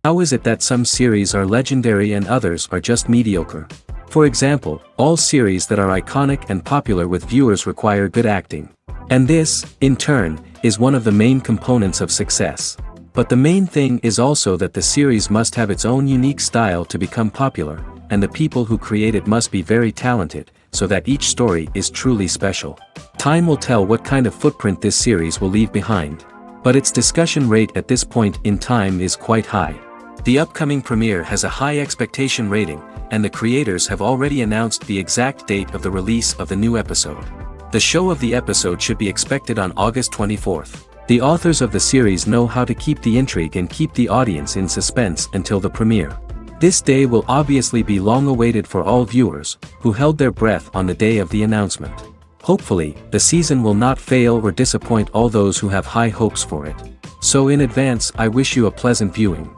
How is it that some series are legendary and others are just mediocre? For example, all series that are iconic and popular with viewers require good acting. And this, in turn, is one of the main components of success. But the main thing is also that the series must have its own unique style to become popular, and the people who create it must be very talented, so that each story is truly special. Time will tell what kind of footprint this series will leave behind. But its discussion rate at this point in time is quite high. The upcoming premiere has a high expectation rating, and the creators have already announced the exact date of the release of the new episode. The show of the episode should be expected on August 24th. The authors of the series know how to keep the intrigue and keep the audience in suspense until the premiere. This day will obviously be long awaited for all viewers, who held their breath on the day of the announcement. Hopefully, the season will not fail or disappoint all those who have high hopes for it. So in advance, I wish you a pleasant viewing.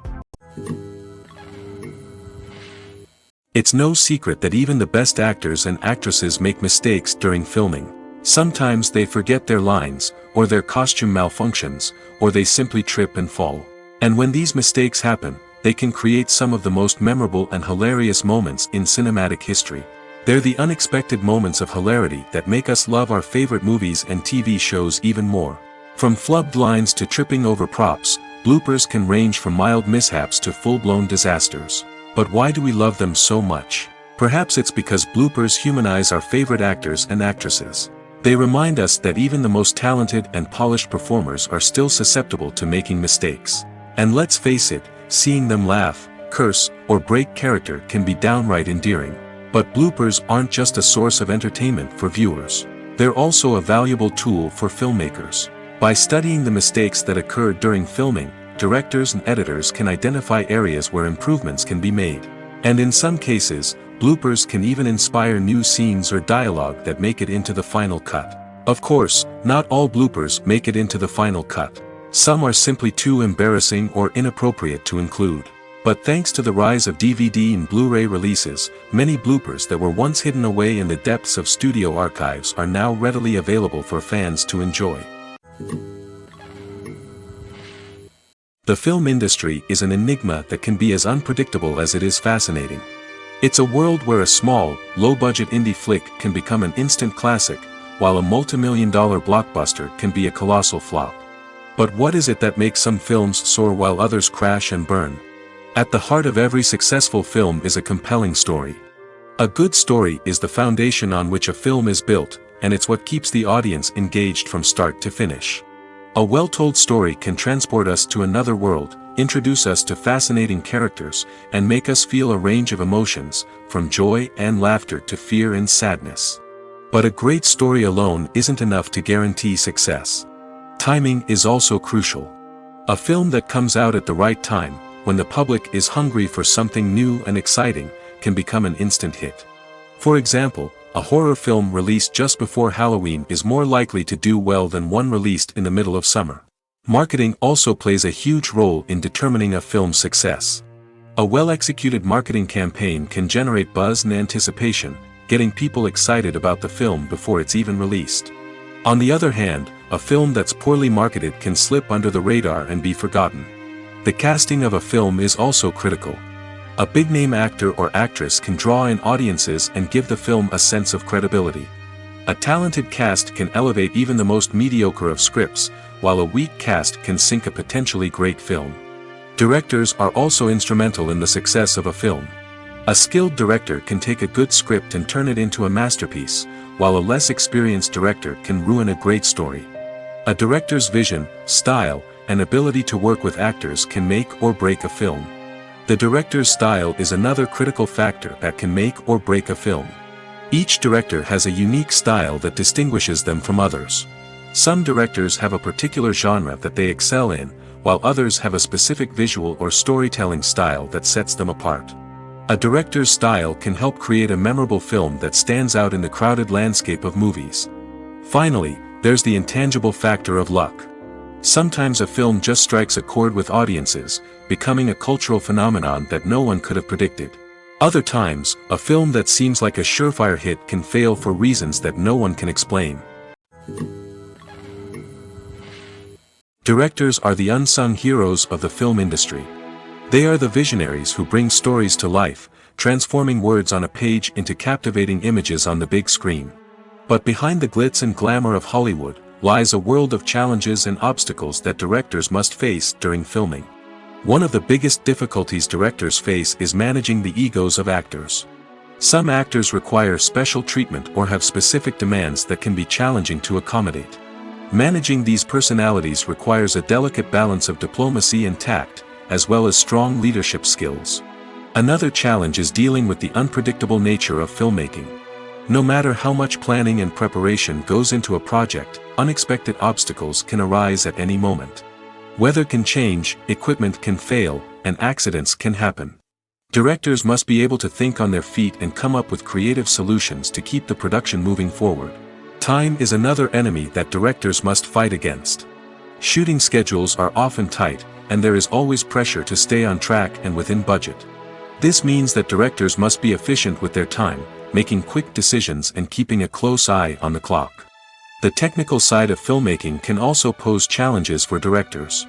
It's no secret that even the best actors and actresses make mistakes during filming. Sometimes they forget their lines, or their costume malfunctions, or they simply trip and fall. And when these mistakes happen, they can create some of the most memorable and hilarious moments in cinematic history. They're the unexpected moments of hilarity that make us love our favorite movies and TV shows even more. From flubbed lines to tripping over props, bloopers can range from mild mishaps to full-blown disasters. But why do we love them so much? Perhaps it's because bloopers humanize our favorite actors and actresses. They remind us that even the most talented and polished performers are still susceptible to making mistakes. And let's face it, seeing them laugh, curse, or break character can be downright endearing. But bloopers aren't just a source of entertainment for viewers. They're also a valuable tool for filmmakers. By studying the mistakes that occurred during filming, directors and editors can identify areas where improvements can be made. And in some cases, bloopers can even inspire new scenes or dialogue that make it into the final cut. Of course, not all bloopers make it into the final cut. Some are simply too embarrassing or inappropriate to include. But thanks to the rise of DVD and Blu-ray releases, many bloopers that were once hidden away in the depths of studio archives are now readily available for fans to enjoy. The film industry is an enigma that can be as unpredictable as it is fascinating. It's a world where a small, low-budget indie flick can become an instant classic, while a multi-million-dollar blockbuster can be a colossal flop. But what is it that makes some films soar while others crash and burn? At the heart of every successful film is a compelling story. A good story is the foundation on which a film is built, and it's what keeps the audience engaged from start to finish. A well-told story can transport us to another world, introduce us to fascinating characters, and make us feel a range of emotions, from joy and laughter to fear and sadness. But a great story alone isn't enough to guarantee success. Timing is also crucial. A film that comes out at the right time, when the public is hungry for something new and exciting, can become an instant hit. For example, a horror film released just before Halloween is more likely to do well than one released in the middle of summer. Marketing also plays a huge role in determining a film's success. A well-executed marketing campaign can generate buzz and anticipation, getting people excited about the film before it's even released. On the other hand, a film that's poorly marketed can slip under the radar and be forgotten. The casting of a film is also critical. A big-name actor or actress can draw in audiences and give the film a sense of credibility. A talented cast can elevate even the most mediocre of scripts, while a weak cast can sink a potentially great film. Directors are also instrumental in the success of a film. A skilled director can take a good script and turn it into a masterpiece, while a less experienced director can ruin a great story. A director's vision, style, and ability to work with actors can make or break a film. The director's style is another critical factor that can make or break a film. Each director has a unique style that distinguishes them from others. Some directors have a particular genre that they excel in, while others have a specific visual or storytelling style that sets them apart. A director's style can help create a memorable film that stands out in the crowded landscape of movies. Finally, there's the intangible factor of luck. Sometimes a film just strikes a chord with audiences, becoming a cultural phenomenon that no one could have predicted. Other times, a film that seems like a surefire hit can fail for reasons that no one can explain. Directors are the unsung heroes of the film industry. They are the visionaries who bring stories to life, transforming words on a page into captivating images on the big screen. But behind the glitz and glamour of Hollywood, lies a world of challenges and obstacles that directors must face during filming. One of the biggest difficulties directors face is managing the egos of actors. Some actors require special treatment or have specific demands that can be challenging to accommodate. Managing these personalities requires a delicate balance of diplomacy and tact, as well as strong leadership skills. Another challenge is dealing with the unpredictable nature of filmmaking. No matter how much planning and preparation goes into a project, unexpected obstacles can arise at any moment. Weather can change, equipment can fail, and accidents can happen. Directors must be able to think on their feet and come up with creative solutions to keep the production moving forward. Time is another enemy that directors must fight against. Shooting schedules are often tight, and there is always pressure to stay on track and within budget. This means that directors must be efficient with their time, making quick decisions and keeping a close eye on the clock. The technical side of filmmaking can also pose challenges for directors.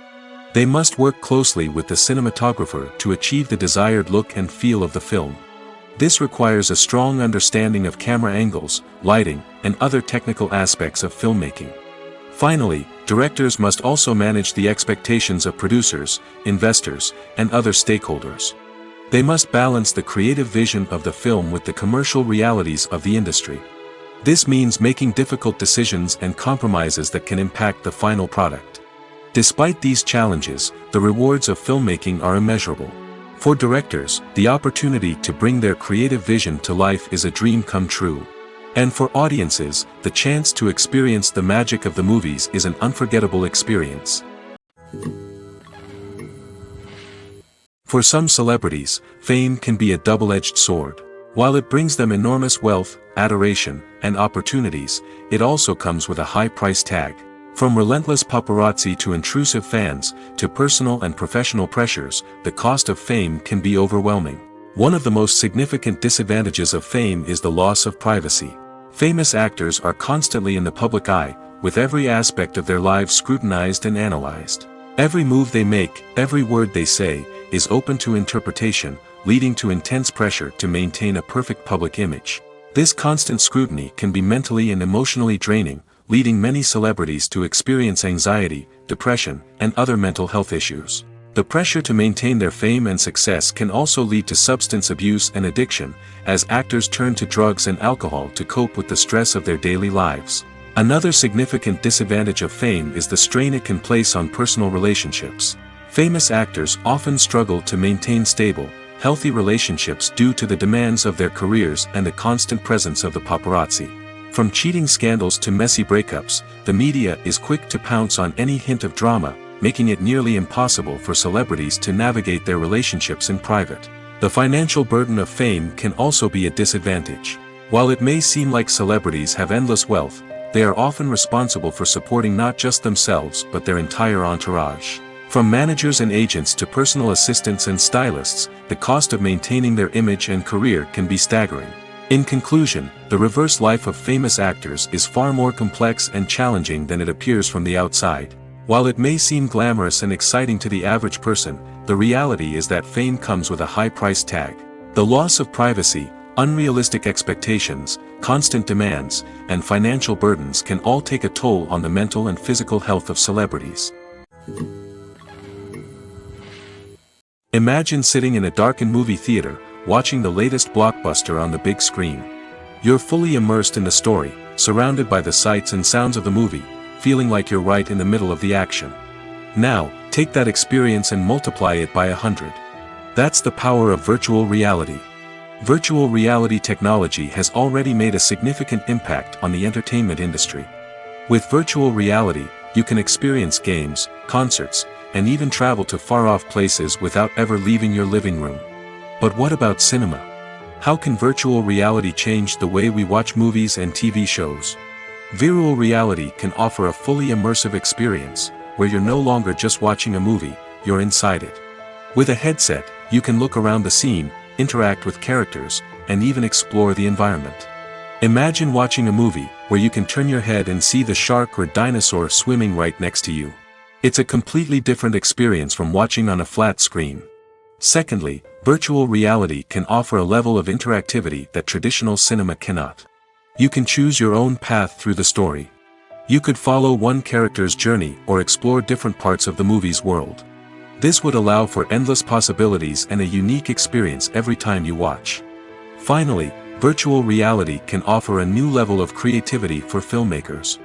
They must work closely with the cinematographer to achieve the desired look and feel of the film. This requires a strong understanding of camera angles, lighting, and other technical aspects of filmmaking. Finally, directors must also manage the expectations of producers, investors, and other stakeholders. They must balance the creative vision of the film with the commercial realities of the industry. This means making difficult decisions and compromises that can impact the final product. Despite these challenges, the rewards of filmmaking are immeasurable. For directors, the opportunity to bring their creative vision to life is a dream come true. And for audiences, the chance to experience the magic of the movies is an unforgettable experience. For some celebrities, fame can be a double-edged sword. While it brings them enormous wealth, adoration, and opportunities, it also comes with a high price tag. From relentless paparazzi to intrusive fans, to personal and professional pressures, the cost of fame can be overwhelming. One of the most significant disadvantages of fame is the loss of privacy. Famous actors are constantly in the public eye, with every aspect of their lives scrutinized and analyzed. Every move they make, every word they say, is open to interpretation, leading to intense pressure to maintain a perfect public image. This constant scrutiny can be mentally and emotionally draining, leading many celebrities to experience anxiety, depression, and other mental health issues. The pressure to maintain their fame and success can also lead to substance abuse and addiction, as actors turn to drugs and alcohol to cope with the stress of their daily lives. Another significant disadvantage of fame is the strain it can place on personal relationships. Famous actors often struggle to maintain stable, healthy relationships due to the demands of their careers and the constant presence of the paparazzi. From cheating scandals to messy breakups, the media is quick to pounce on any hint of drama, making it nearly impossible for celebrities to navigate their relationships in private. The financial burden of fame can also be a disadvantage. While it may seem like celebrities have endless wealth, they are often responsible for supporting not just themselves but their entire entourage. From managers and agents to personal assistants and stylists, the cost of maintaining their image and career can be staggering. In conclusion, the reverse life of famous actors is far more complex and challenging than it appears from the outside. While it may seem glamorous and exciting to the average person, the reality is that fame comes with a high price tag. The loss of privacy, unrealistic expectations, constant demands, and financial burdens can all take a toll on the mental and physical health of celebrities. Imagine sitting in a darkened movie theater, watching the latest blockbuster on the big screen. You're fully immersed in the story, surrounded by the sights and sounds of the movie, feeling like you're right in the middle of the action. Now, take that experience and multiply it by 100. That's the power of virtual reality. Virtual reality technology has already made a significant impact on the entertainment industry. With virtual reality, you can experience games, concerts, and even travel to far-off places without ever leaving your living room. But what about cinema? How can virtual reality change the way we watch movies and TV shows? Virtual reality can offer a fully immersive experience, where you're no longer just watching a movie, you're inside it. With a headset, you can look around the scene, interact with characters, and even explore the environment. Imagine watching a movie, where you can turn your head and see the shark or dinosaur swimming right next to you. It's a completely different experience from watching on a flat screen. Secondly, virtual reality can offer a level of interactivity that traditional cinema cannot. You can choose your own path through the story. You could follow one character's journey or explore different parts of the movie's world. This would allow for endless possibilities and a unique experience every time you watch. Finally, virtual reality can offer a new level of creativity for filmmakers.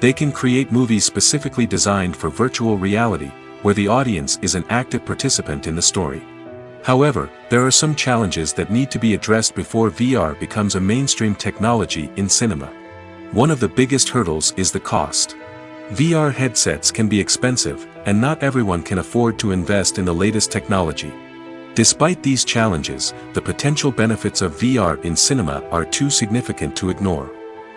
They can create movies specifically designed for virtual reality, where the audience is an active participant in the story. However, there are some challenges that need to be addressed before VR becomes a mainstream technology in cinema. One of the biggest hurdles is the cost. VR headsets can be expensive, and not everyone can afford to invest in the latest technology. Despite these challenges, the potential benefits of VR in cinema are too significant to ignore.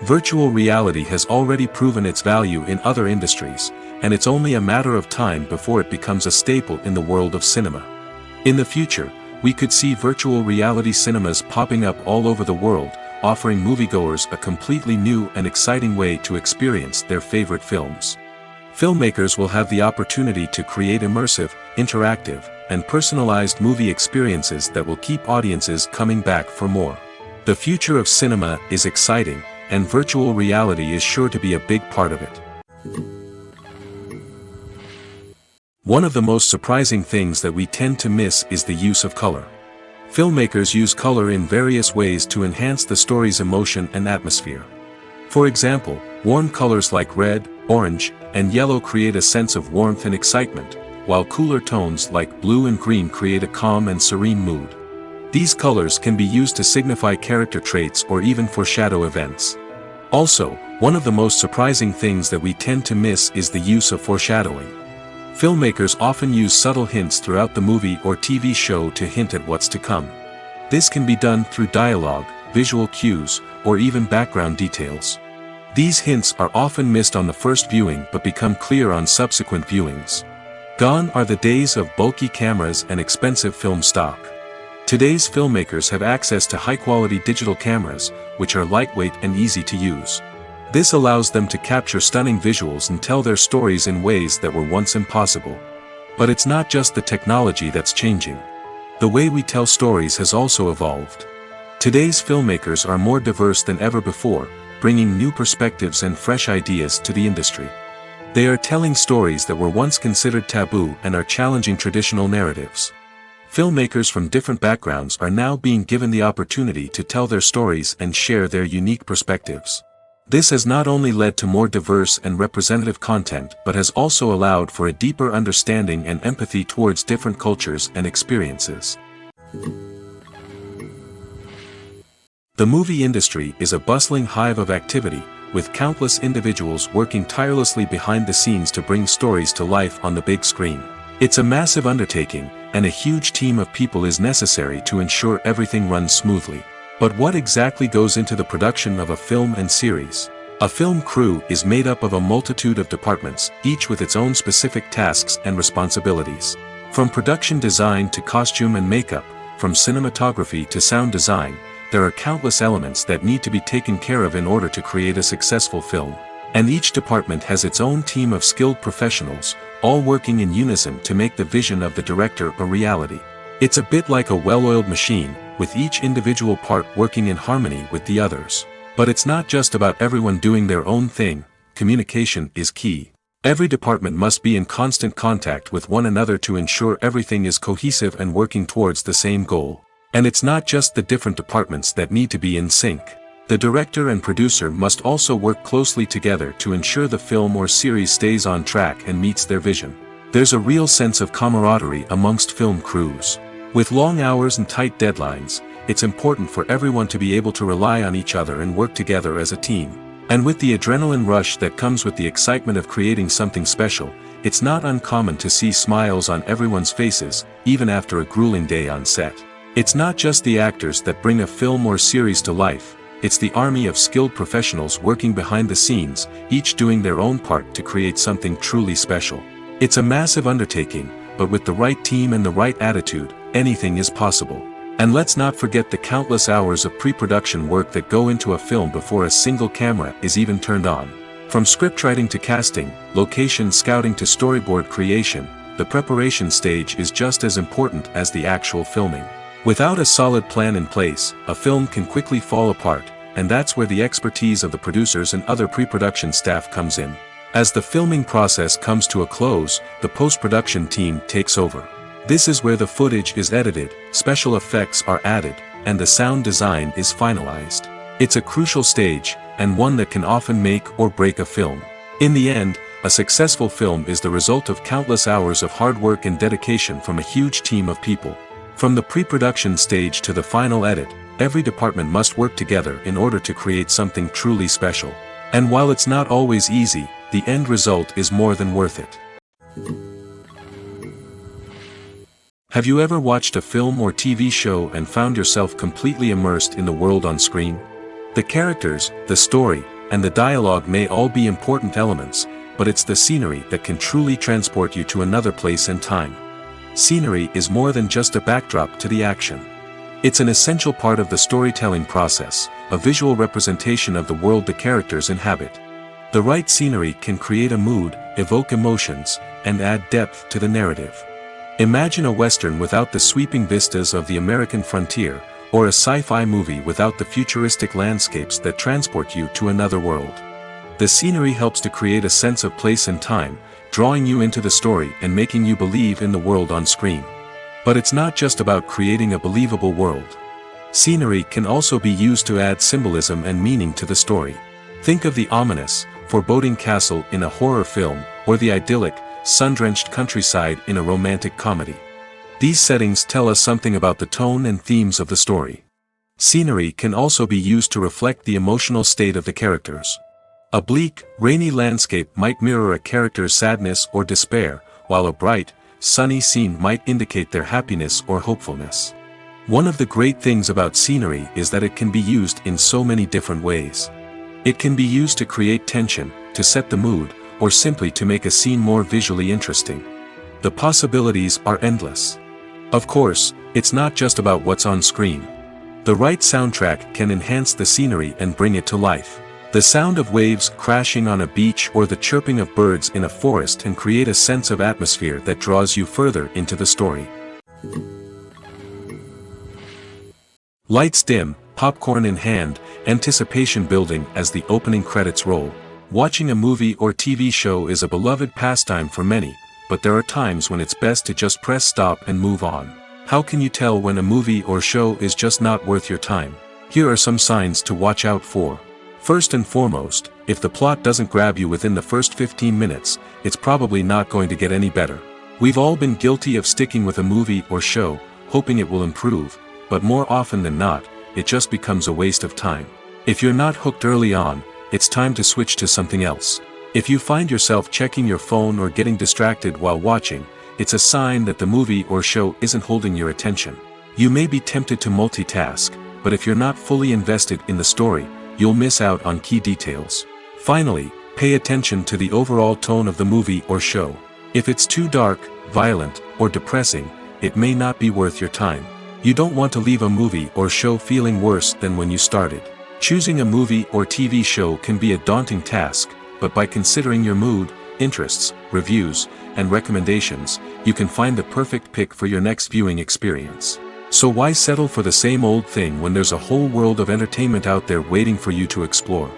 Virtual reality has already proven its value in other industries, and it's only a matter of time before it becomes a staple in the world of cinema. In the future, we could see virtual reality cinemas popping up all over the world, offering moviegoers a completely new and exciting way to experience their favorite films. Filmmakers will have the opportunity to create immersive, interactive, and personalized movie experiences that will keep audiences coming back for more. The future of cinema is exciting, and virtual reality is sure to be a big part of it. One of the most surprising things that we tend to miss is the use of color. Filmmakers use color in various ways to enhance the story's emotion and atmosphere. For example, warm colors like red, orange, and yellow create a sense of warmth and excitement, while cooler tones like blue and green create a calm and serene mood. These colors can be used to signify character traits or even foreshadow events. Also, one of the most surprising things that we tend to miss is the use of foreshadowing. Filmmakers often use subtle hints throughout the movie or TV show to hint at what's to come. This can be done through dialogue, visual cues, or even background details. These hints are often missed on the first viewing but become clear on subsequent viewings. Gone are the days of bulky cameras and expensive film stock. Today's filmmakers have access to high-quality digital cameras, which are lightweight and easy to use. This allows them to capture stunning visuals and tell their stories in ways that were once impossible. But it's not just the technology that's changing. The way we tell stories has also evolved. Today's filmmakers are more diverse than ever before, bringing new perspectives and fresh ideas to the industry. They are telling stories that were once considered taboo and are challenging traditional narratives. Filmmakers from different backgrounds are now being given the opportunity to tell their stories and share their unique perspectives. This has not only led to more diverse and representative content but has also allowed for a deeper understanding and empathy towards different cultures and experiences. The movie industry is a bustling hive of activity, with countless individuals working tirelessly behind the scenes to bring stories to life on the big screen. It's a massive undertaking, and a huge team of people is necessary to ensure everything runs smoothly. But what exactly goes into the production of a film and series? A film crew is made up of a multitude of departments, each with its own specific tasks and responsibilities. From production design to costume and makeup, from cinematography to sound design, there are countless elements that need to be taken care of in order to create a successful film. And each department has its own team of skilled professionals, all working in unison to make the vision of the director a reality. It's a bit like a well-oiled machine, with each individual part working in harmony with the others. But it's not just about everyone doing their own thing. Communication is key. Every department must be in constant contact with one another to ensure everything is cohesive and working towards the same goal. And it's not just the different departments that need to be in sync. The director and producer must also work closely together to ensure the film or series stays on track and meets their vision. There's a real sense of camaraderie amongst film crews. With long hours and tight deadlines, it's important for everyone to be able to rely on each other and work together as a team. And with the adrenaline rush that comes with the excitement of creating something special, it's not uncommon to see smiles on everyone's faces, even after a grueling day on set. It's not just the actors that bring a film or series to life, it's the army of skilled professionals working behind the scenes, each doing their own part to create something truly special. It's a massive undertaking, but with the right team and the right attitude, anything is possible. And let's not forget the countless hours of pre-production work that go into a film before a single camera is even turned on. From scriptwriting to casting, location scouting to storyboard creation, the preparation stage is just as important as the actual filming. Without a solid plan in place, a film can quickly fall apart, and that's where the expertise of the producers and other pre-production staff comes in. As the filming process comes to a close, the post-production team takes over. This is where the footage is edited, special effects are added, and the sound design is finalized. It's a crucial stage, and one that can often make or break a film. In the end, a successful film is the result of countless hours of hard work and dedication from a huge team of people. From the pre-production stage to the final edit, every department must work together in order to create something truly special. And while it's not always easy, the end result is more than worth it. Have you ever watched a film or TV show and found yourself completely immersed in the world on screen? The characters, the story, and the dialogue may all be important elements, but it's the scenery that can truly transport you to another place and time. Scenery is more than just a backdrop to the action. It's an essential part of the storytelling process, a visual representation of the world the characters inhabit. The right scenery can create a mood, evoke emotions, and add depth to the narrative. Imagine a Western without the sweeping vistas of the American frontier, or a sci-fi movie without the futuristic landscapes that transport you to another world. The scenery helps to create a sense of place and time, drawing you into the story and making you believe in the world on screen. But it's not just about creating a believable world. Scenery can also be used to add symbolism and meaning to the story. Think of the ominous, foreboding castle in a horror film, or the idyllic, sun-drenched countryside in a romantic comedy. These settings tell us something about the tone and themes of the story. Scenery can also be used to reflect the emotional state of the characters. A bleak, rainy landscape might mirror a character's sadness or despair, while a bright, sunny scene might indicate their happiness or hopefulness. One of the great things about scenery is that it can be used in so many different ways. It can be used to create tension, to set the mood, or simply to make a scene more visually interesting. The possibilities are endless. Of course, it's not just about what's on screen. The right soundtrack can enhance the scenery and bring it to life. The sound of waves crashing on a beach or the chirping of birds in a forest can create a sense of atmosphere that draws you further into the story. Lights dim, popcorn in hand, anticipation building as the opening credits roll. Watching a movie or TV show is a beloved pastime for many, but there are times when it's best to just press stop and move on. How can you tell when a movie or show is just not worth your time? Here are some signs to watch out for. First and foremost, if the plot doesn't grab you within the first 15 minutes, it's probably not going to get any better. We've all been guilty of sticking with a movie or show, hoping it will improve, but more often than not, it just becomes a waste of time. If you're not hooked early on, it's time to switch to something else. If you find yourself checking your phone or getting distracted while watching, it's a sign that the movie or show isn't holding your attention. You may be tempted to multitask, but if you're not fully invested in the story, you'll miss out on key details. Finally, pay attention to the overall tone of the movie or show. If it's too dark, violent, or depressing, it may not be worth your time. You don't want to leave a movie or show feeling worse than when you started. Choosing a movie or TV show can be a daunting task, but by considering your mood, interests, reviews, and recommendations, you can find the perfect pick for your next viewing experience. So why settle for the same old thing when there's a whole world of entertainment out there waiting for you to explore?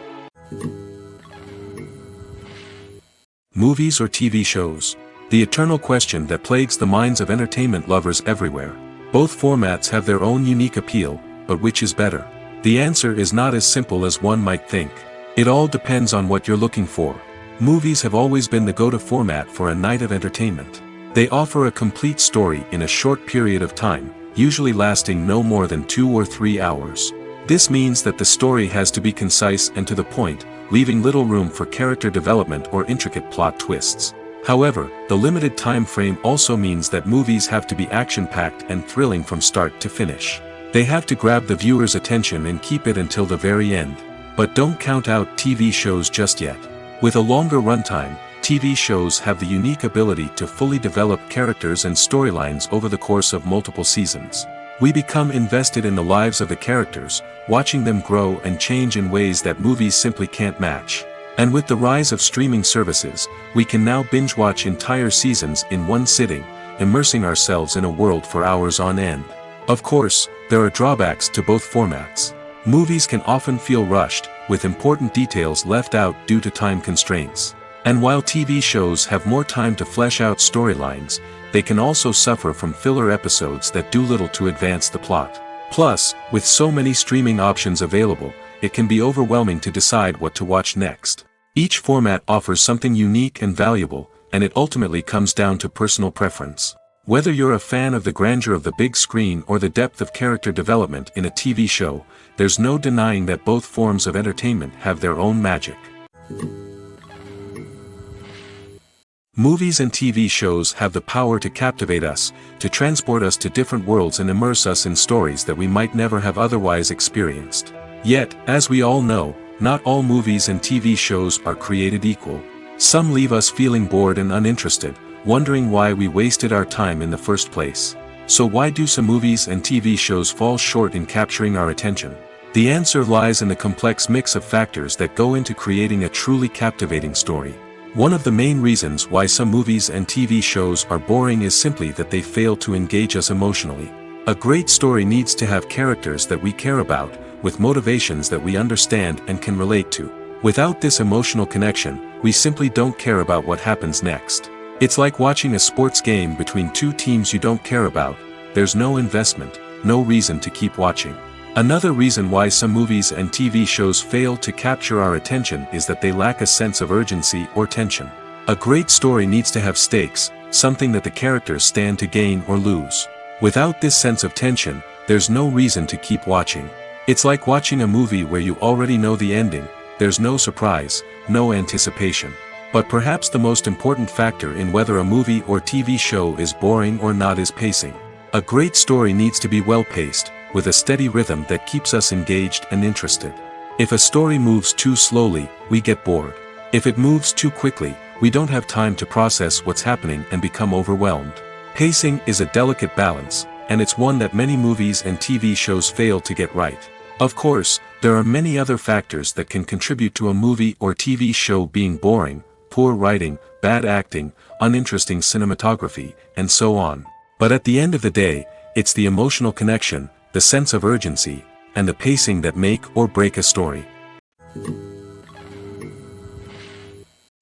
Movies or TV shows? The eternal question that plagues the minds of entertainment lovers everywhere. Both formats have their own unique appeal, but which is better? The answer is not as simple as one might think. It all depends on what you're looking for. Movies have always been the go-to format for a night of entertainment. They offer a complete story in a short period of time, usually lasting no more than 2 or 3 hours. This means that the story has to be concise and to the point, leaving little room for character development or intricate plot twists. However, the limited time frame also means that movies have to be action-packed and thrilling from start to finish. They have to grab the viewer's attention and keep it until the very end. But don't count out TV shows just yet. With a longer runtime, TV shows have the unique ability to fully develop characters and storylines over the course of multiple seasons. We become invested in the lives of the characters, watching them grow and change in ways that movies simply can't match. And with the rise of streaming services, we can now binge-watch entire seasons in one sitting, immersing ourselves in a world for hours on end. Of course, there are drawbacks to both formats. Movies can often feel rushed, with important details left out due to time constraints. And while TV shows have more time to flesh out storylines, they can also suffer from filler episodes that do little to advance the plot. Plus, with so many streaming options available, it can be overwhelming to decide what to watch next. Each format offers something unique and valuable, and it ultimately comes down to personal preference. Whether you're a fan of the grandeur of the big screen or the depth of character development in a TV show, there's no denying that both forms of entertainment have their own magic. Movies and TV shows have the power to captivate us, to transport us to different worlds and immerse us in stories that we might never have otherwise experienced. Yet, as we all know, not all movies and TV shows are created equal. Some leave us feeling bored and uninterested, wondering why we wasted our time in the first place. So why do some movies and TV shows fall short in capturing our attention? The answer lies in the complex mix of factors that go into creating a truly captivating story. One of the main reasons why some movies and TV shows are boring is simply that they fail to engage us emotionally. A great story needs to have characters that we care about, with motivations that we understand and can relate to. Without this emotional connection, we simply don't care about what happens next. It's like watching a sports game between two teams you don't care about. There's no investment, no reason to keep watching. Another reason why some movies and TV shows fail to capture our attention is that they lack a sense of urgency or tension. A great story needs to have stakes, something that the characters stand to gain or lose. Without this sense of tension, there's no reason to keep watching. It's like watching a movie where you already know the ending. There's no surprise, no anticipation. But perhaps the most important factor in whether a movie or TV show is boring or not is pacing. A great story needs to be well-paced, with a steady rhythm that keeps us engaged and interested. If a story moves too slowly, we get bored. If it moves too quickly, we don't have time to process what's happening and become overwhelmed. Pacing is a delicate balance, and it's one that many movies and TV shows fail to get right. Of course, there are many other factors that can contribute to a movie or TV show being boring: poor writing, bad acting, uninteresting cinematography, and so on. But at the end of the day, it's the emotional connection, the sense of urgency, and the pacing that make or break a story.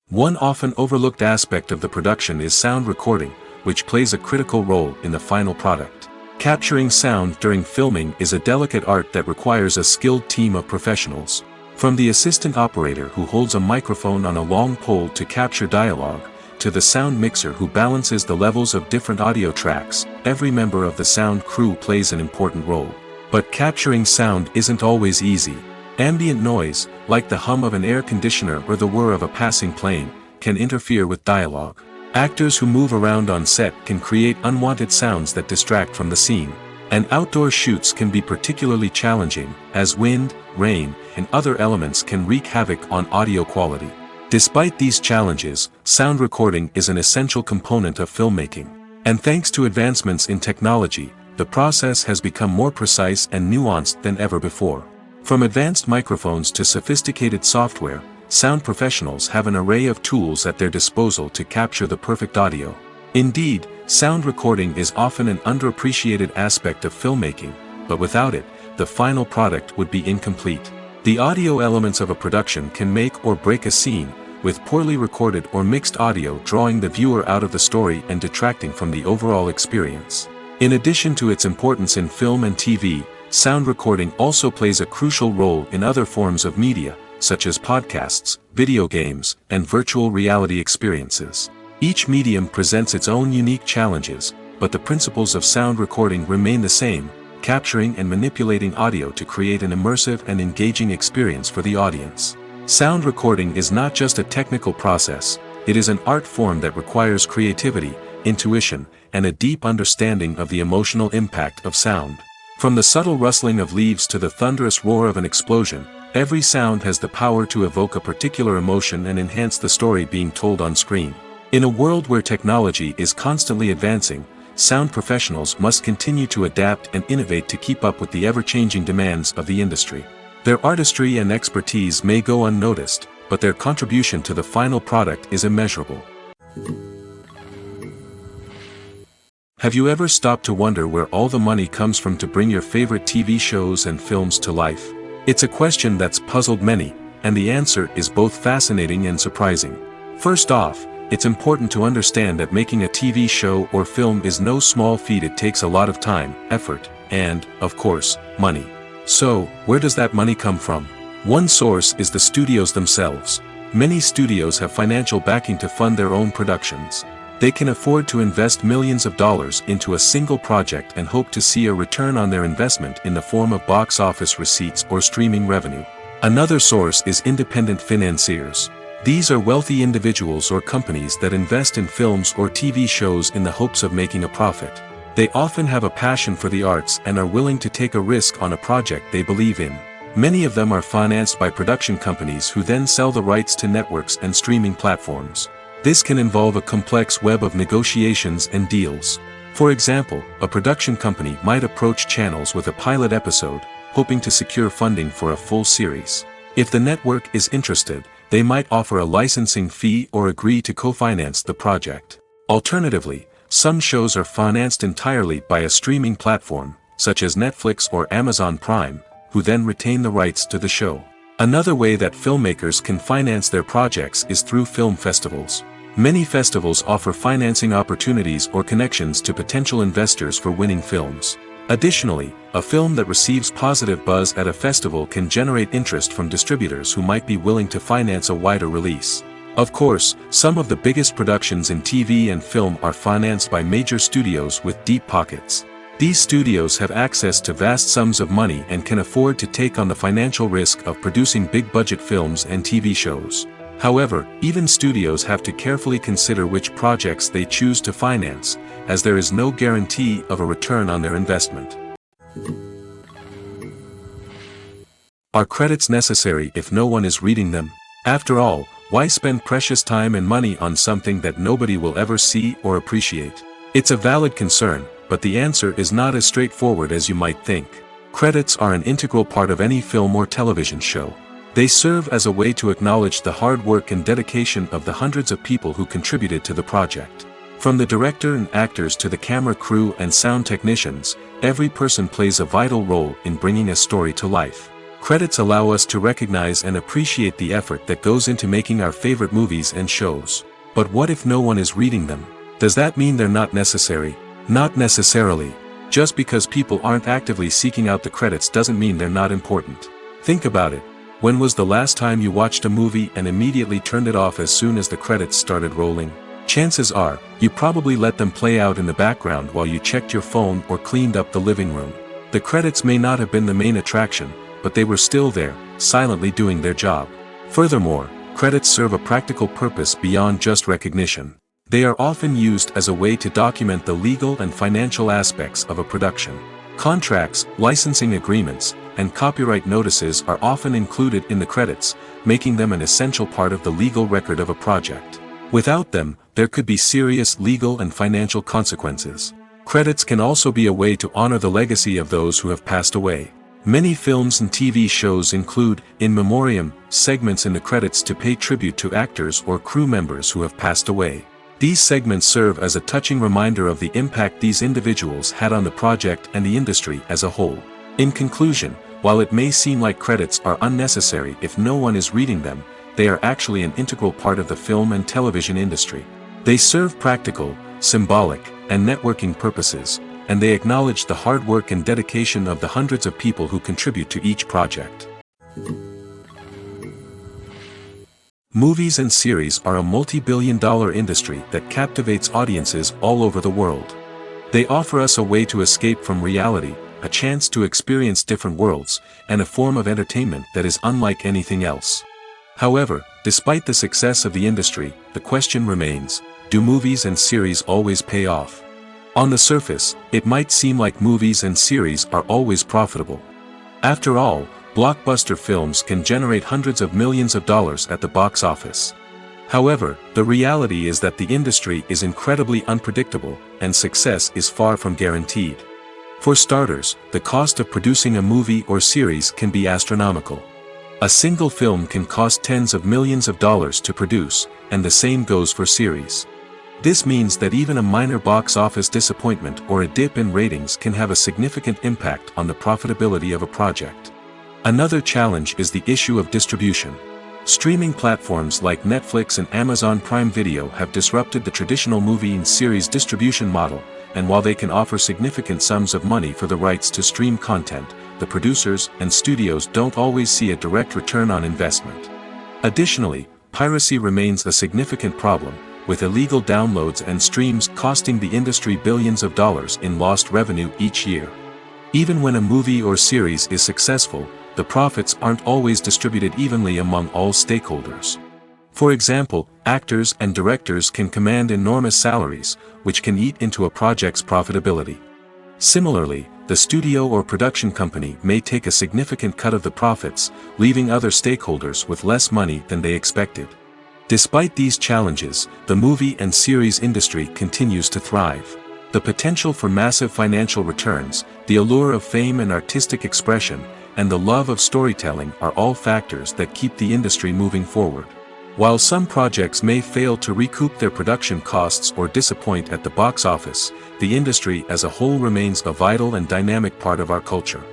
One often overlooked aspect of the production is sound recording, which plays a critical role in the final product. Capturing sound during filming is a delicate art that requires a skilled team of professionals. From the assistant operator who holds a microphone on a long pole to capture dialogue, to the sound mixer who balances the levels of different audio tracks, every member of the sound crew plays an important role. But capturing sound isn't always easy. Ambient noise, like the hum of an air conditioner or the whir of a passing plane, can interfere with dialogue. Actors who move around on set can create unwanted sounds that distract from the scene. And outdoor shoots can be particularly challenging, as wind, rain, and other elements can wreak havoc on audio quality. Despite these challenges, sound recording is an essential component of filmmaking. And thanks to advancements in technology, the process has become more precise and nuanced than ever before. From advanced microphones to sophisticated software, sound professionals have an array of tools at their disposal to capture the perfect audio. Indeed, sound recording is often an underappreciated aspect of filmmaking, but without it, the final product would be incomplete. The audio elements of a production can make or break a scene, with poorly recorded or mixed audio drawing the viewer out of the story and detracting from the overall experience. In addition to its importance in film and TV, sound recording also plays a crucial role in other forms of media, such as podcasts, video games, and virtual reality experiences. Each medium presents its own unique challenges, but the principles of sound recording remain the same: capturing and manipulating audio to create an immersive and engaging experience for the audience. Sound recording is not just a technical process, it is an art form that requires creativity, intuition, and a deep understanding of the emotional impact of sound. From the subtle rustling of leaves to the thunderous roar of an explosion, every sound has the power to evoke a particular emotion and enhance the story being told on screen. In a world where technology is constantly advancing, sound professionals must continue to adapt and innovate to keep up with the ever-changing demands of the industry. Their artistry and expertise may go unnoticed, but their contribution to the final product is immeasurable. Have you ever stopped to wonder where all the money comes from to bring your favorite TV shows and films to life? It's a question that's puzzled many, and the answer is both fascinating and surprising. First off, it's important to understand that making a TV show or film is no small feat. It takes a lot of time, effort, and, of course, money. So, where does that money come from? One source is the studios themselves. Many studios have financial backing to fund their own productions. They can afford to invest millions of dollars into a single project and hope to see a return on their investment in the form of box office receipts or streaming revenue. Another source is independent financiers. These are wealthy individuals or companies that invest in films or TV shows in the hopes of making a profit. They often have a passion for the arts and are willing to take a risk on a project they believe in. Many of them are financed by production companies who then sell the rights to networks and streaming platforms. This can involve a complex web of negotiations and deals. For example, a production company might approach channels with a pilot episode, hoping to secure funding for a full series. If the network is interested, they might offer a licensing fee or agree to co-finance the project. Alternatively, some shows are financed entirely by a streaming platform, such as Netflix or Amazon Prime, who then retain the rights to the show. Another way that filmmakers can finance their projects is through film festivals. Many festivals offer financing opportunities or connections to potential investors for winning films. Additionally, a film that receives positive buzz at a festival can generate interest from distributors who might be willing to finance a wider release. Of course, some of the biggest productions in TV and film are financed by major studios with deep pockets. These studios have access to vast sums of money and can afford to take on the financial risk of producing big-budget films and TV shows. However, even studios have to carefully consider which projects they choose to finance, as there is no guarantee of a return on their investment. Are credits necessary if no one is reading them? After all, why spend precious time and money on something that nobody will ever see or appreciate? It's a valid concern, but the answer is not as straightforward as you might think. Credits are an integral part of any film or television show. They serve as a way to acknowledge the hard work and dedication of the hundreds of people who contributed to the project. From the director and actors to the camera crew and sound technicians, every person plays a vital role in bringing a story to life. Credits allow us to recognize and appreciate the effort that goes into making our favorite movies and shows. But what if no one is reading them? Does that mean they're not necessary? Not necessarily. Just because people aren't actively seeking out the credits doesn't mean they're not important. Think about it. When was the last time you watched a movie and immediately turned it off as soon as the credits started rolling? Chances are, you probably let them play out in the background while you checked your phone or cleaned up the living room. The credits may not have been the main attraction, but they were still there, silently doing their job. Furthermore, credits serve a practical purpose beyond just recognition. They are often used as a way to document the legal and financial aspects of a production. Contracts, licensing agreements, and copyright notices are often included in the credits, making them an essential part of the legal record of a project. Without them, there could be serious legal and financial consequences. Credits can also be a way to honor the legacy of those who have passed away. Many films and TV shows include, in memoriam, segments in the credits to pay tribute to actors or crew members who have passed away. These segments serve as a touching reminder of the impact these individuals had on the project and the industry as a whole. In conclusion, while it may seem like credits are unnecessary if no one is reading them, they are actually an integral part of the film and television industry. They serve practical, symbolic, and networking purposes, and they acknowledge the hard work and dedication of the hundreds of people who contribute to each project. Movies and series are a multi-billion-dollar industry that captivates audiences all over the world. They offer us a way to escape from reality, a chance to experience different worlds, and a form of entertainment that is unlike anything else. However, despite the success of the industry, the question remains, do movies and series always pay off? On the surface, it might seem like movies and series are always profitable. After all, blockbuster films can generate hundreds of millions of dollars at the box office. However, the reality is that the industry is incredibly unpredictable, and success is far from guaranteed. For starters, the cost of producing a movie or series can be astronomical. A single film can cost tens of millions of dollars to produce, and the same goes for series. This means that even a minor box office disappointment or a dip in ratings can have a significant impact on the profitability of a project. Another challenge is the issue of distribution. Streaming platforms like Netflix and Amazon Prime Video have disrupted the traditional movie and series distribution model, and while they can offer significant sums of money for the rights to stream content, the producers and studios don't always see a direct return on investment. Additionally, piracy remains a significant problem, with illegal downloads and streams costing the industry billions of dollars in lost revenue each year. Even when a movie or series is successful, the profits aren't always distributed evenly among all stakeholders. For example, actors and directors can command enormous salaries, which can eat into a project's profitability. Similarly, the studio or production company may take a significant cut of the profits, leaving other stakeholders with less money than they expected. Despite these challenges, the movie and series industry continues to thrive. The potential for massive financial returns, the allure of fame and artistic expression, and the love of storytelling are all factors that keep the industry moving forward. While some projects may fail to recoup their production costs or disappoint at the box office, the industry as a whole remains a vital and dynamic part of our culture.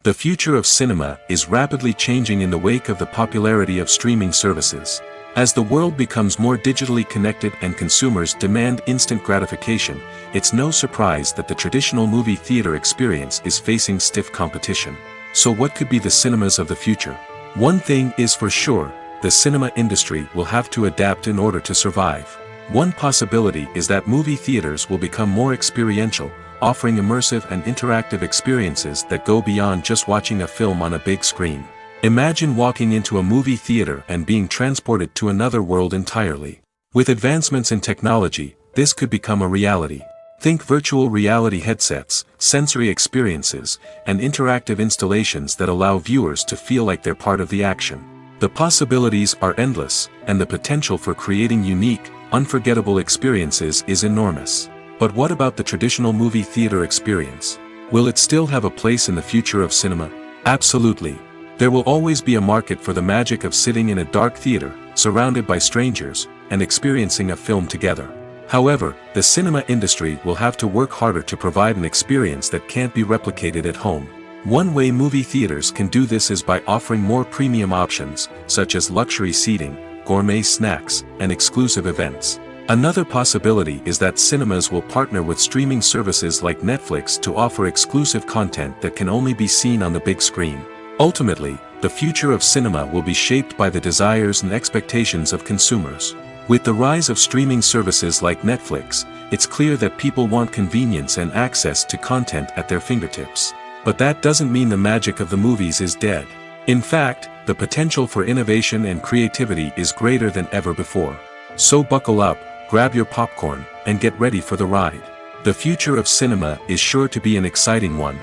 The future of cinema is rapidly changing in the wake of the popularity of streaming services. As the world becomes more digitally connected and consumers demand instant gratification, it's no surprise that the traditional movie theater experience is facing stiff competition. So what could be the cinemas of the future? One thing is for sure, the cinema industry will have to adapt in order to survive. One possibility is that movie theaters will become more experiential, offering immersive and interactive experiences that go beyond just watching a film on a big screen. Imagine walking into a movie theater and being transported to another world entirely. With advancements in technology, this could become a reality. Think virtual reality headsets, sensory experiences, and interactive installations that allow viewers to feel like they're part of the action. The possibilities are endless, and the potential for creating unique, unforgettable experiences is enormous. But what about the traditional movie theater experience? Will it still have a place in the future of cinema? Absolutely. There will always be a market for the magic of sitting in a dark theater, surrounded by strangers, and experiencing a film together. However, the cinema industry will have to work harder to provide an experience that can't be replicated at home. One way movie theaters can do this is by offering more premium options, such as luxury seating, gourmet snacks, and exclusive events. Another possibility is that cinemas will partner with streaming services like Netflix to offer exclusive content that can only be seen on the big screen. Ultimately, the future of cinema will be shaped by the desires and expectations of consumers. With the rise of streaming services like Netflix, it's clear that people want convenience and access to content at their fingertips. But that doesn't mean the magic of the movies is dead. In fact, the potential for innovation and creativity is greater than ever before. So buckle up, grab your popcorn, and get ready for the ride. The future of cinema is sure to be an exciting one.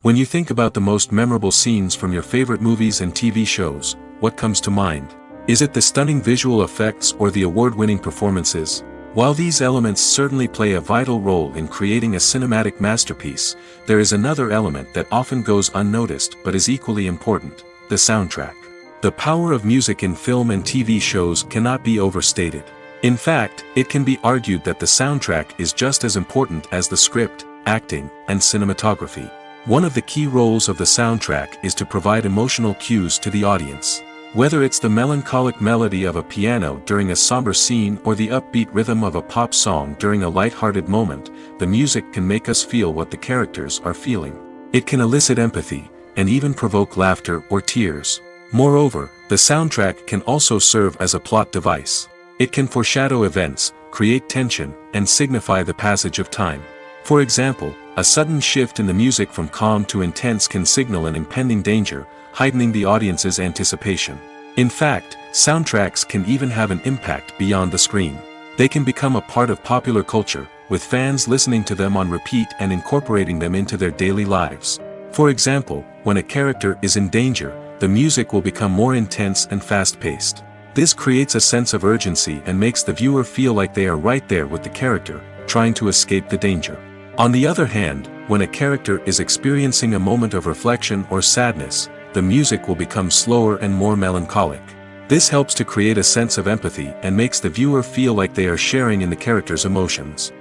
When you think about the most memorable scenes from your favorite movies and TV shows, what comes to mind? Is it the stunning visual effects or the award-winning performances? While these elements certainly play a vital role in creating a cinematic masterpiece, there is another element that often goes unnoticed but is equally important: the soundtrack. The power of music in film and TV shows cannot be overstated. In fact, it can be argued that the soundtrack is just as important as the script, acting, and cinematography. One of the key roles of the soundtrack is to provide emotional cues to the audience. Whether it's the melancholic melody of a piano during a somber scene or the upbeat rhythm of a pop song during a light-hearted moment, the music can make us feel what the characters are feeling. It can elicit empathy, and even provoke laughter or tears. Moreover, the soundtrack can also serve as a plot device. It can foreshadow events, create tension, and signify the passage of time. For example, a sudden shift in the music from calm to intense can signal an impending danger, heightening the audience's anticipation. In fact, soundtracks can even have an impact beyond the screen. They can become a part of popular culture, with fans listening to them on repeat and incorporating them into their daily lives. For example, when a character is in danger, the music will become more intense and fast-paced. This creates a sense of urgency and makes the viewer feel like they are right there with the character, trying to escape the danger. On the other hand, when a character is experiencing a moment of reflection or sadness, the music will become slower and more melancholic. This helps to create a sense of empathy and makes the viewer feel like they are sharing in the character's emotions.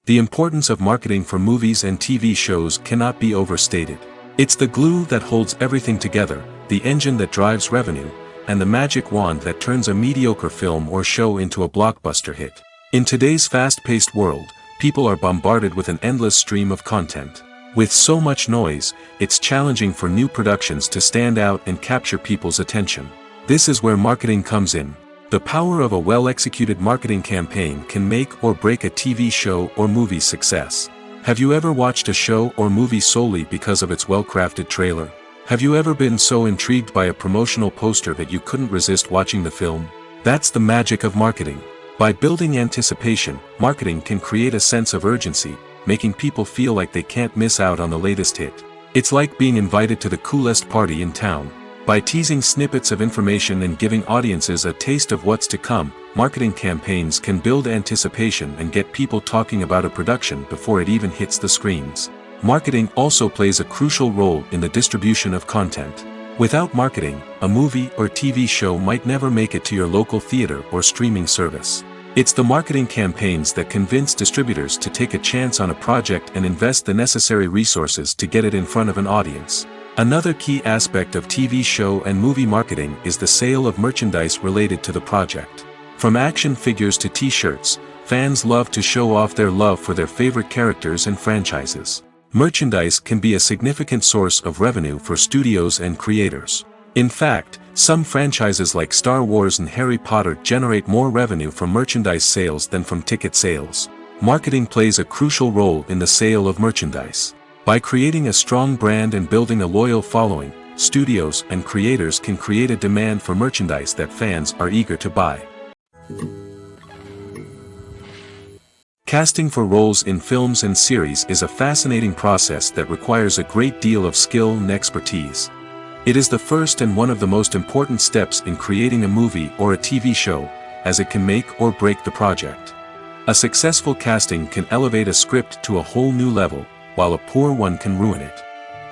The importance of marketing for movies and TV shows cannot be overstated. It's the glue that holds everything together, the engine that drives revenue, and the magic wand that turns a mediocre film or show into a blockbuster hit. In today's fast-paced world, people are bombarded with an endless stream of content. With so much noise, it's challenging for new productions to stand out and capture people's attention. This is where marketing comes in. The power of a well-executed marketing campaign can make or break a TV show or movie's success. Have you ever watched a show or movie solely because of its well-crafted trailer? Have you ever been so intrigued by a promotional poster that you couldn't resist watching the film? That's the magic of marketing. By building anticipation, marketing can create a sense of urgency, making people feel like they can't miss out on the latest hit. It's like being invited to the coolest party in town. By teasing snippets of information and giving audiences a taste of what's to come, marketing campaigns can build anticipation and get people talking about a production before it even hits the screens. Marketing also plays a crucial role in the distribution of content. Without marketing, a movie or TV show might never make it to your local theater or streaming service. It's the marketing campaigns that convince distributors to take a chance on a project and invest the necessary resources to get it in front of an audience. Another key aspect of TV show and movie marketing is the sale of merchandise related to the project. From action figures to t-shirts, fans love to show off their love for their favorite characters and franchises. Merchandise can be a significant source of revenue for studios and creators. In fact, some franchises like Star Wars and Harry Potter generate more revenue from merchandise sales than from ticket sales. Marketing plays a crucial role in the sale of merchandise. By creating a strong brand and building a loyal following, studios and creators can create a demand for merchandise that fans are eager to buy. Casting for roles in films and series is a fascinating process that requires a great deal of skill and expertise. It is the first and one of the most important steps in creating a movie or a TV show, as it can make or break the project. A successful casting can elevate a script to a whole new level, while a poor one can ruin it.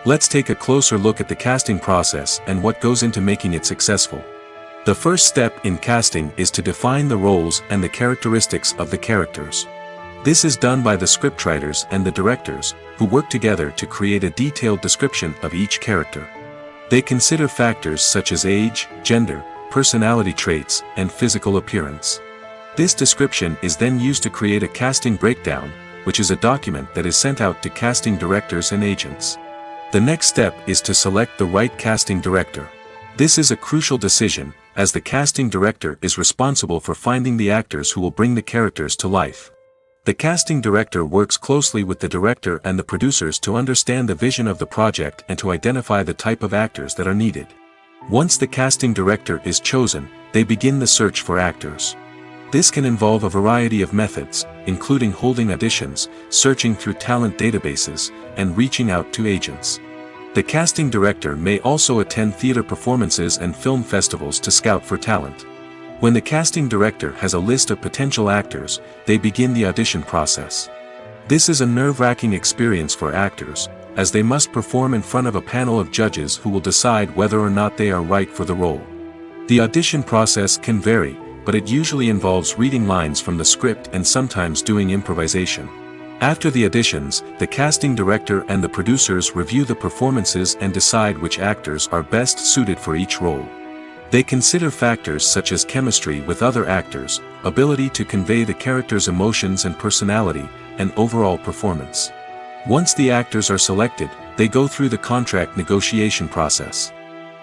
Let's take a closer look at the casting process and what goes into making it successful. The first step in casting is to define the roles and the characteristics of the characters. This is done by the scriptwriters and the directors, who work together to create a detailed description of each character. They consider factors such as age, gender, personality traits, and physical appearance. This description is then used to create a casting breakdown, which is a document that is sent out to casting directors and agents. The next step is to select the right casting director. This is a crucial decision, as the casting director is responsible for finding the actors who will bring the characters to life. The casting director works closely with the director and the producers to understand the vision of the project and to identify the type of actors that are needed. Once the casting director is chosen, they begin the search for actors. This can involve a variety of methods, including holding auditions, searching through talent databases, and reaching out to agents. The casting director may also attend theater performances and film festivals to scout for talent. When the casting director has a list of potential actors, they begin the audition process. This is a nerve-wracking experience for actors, as they must perform in front of a panel of judges who will decide whether or not they are right for the role. The audition process can vary, but it usually involves reading lines from the script and sometimes doing improvisation. After the auditions, the casting director and the producers review the performances and decide which actors are best suited for each role. They consider factors such as chemistry with other actors, ability to convey the character's emotions and personality, and overall performance. Once the actors are selected, they go through the contract negotiation process.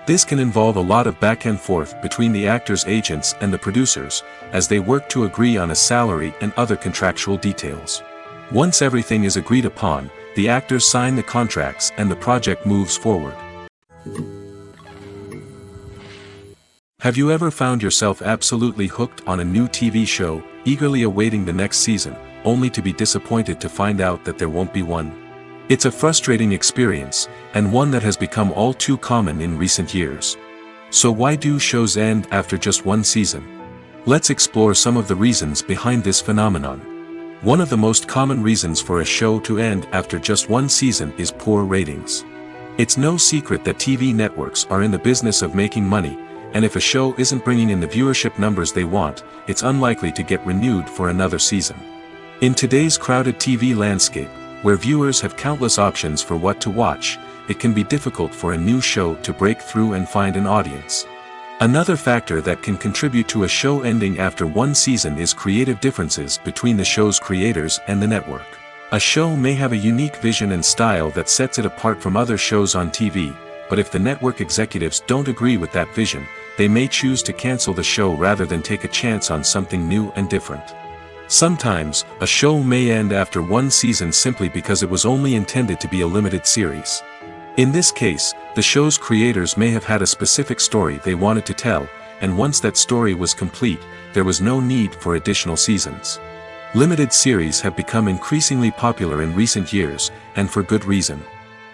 This can involve a lot of back and forth between the actors' agents and the producers, as they work to agree on a salary and other contractual details. Once everything is agreed upon, the actors sign the contracts and the project moves forward. Have you ever found yourself absolutely hooked on a new TV show, eagerly awaiting the next season, only to be disappointed to find out that there won't be one? It's a frustrating experience, and one that has become all too common in recent years. So why do shows end after just one season? Let's explore some of the reasons behind this phenomenon. One of the most common reasons for a show to end after just one season is poor ratings. It's no secret that TV networks are in the business of making money, and if a show isn't bringing in the viewership numbers they want, it's unlikely to get renewed for another season. In today's crowded TV landscape, where viewers have countless options for what to watch, it can be difficult for a new show to break through and find an audience. Another factor that can contribute to a show ending after one season is creative differences between the show's creators and the network. A show may have a unique vision and style that sets it apart from other shows on TV, but if the network executives don't agree with that vision, they may choose to cancel the show rather than take a chance on something new and different. Sometimes, a show may end after one season simply because it was only intended to be a limited series. In this case, the show's creators may have had a specific story they wanted to tell, and once that story was complete, there was no need for additional seasons. Limited series have become increasingly popular in recent years, and for good reason.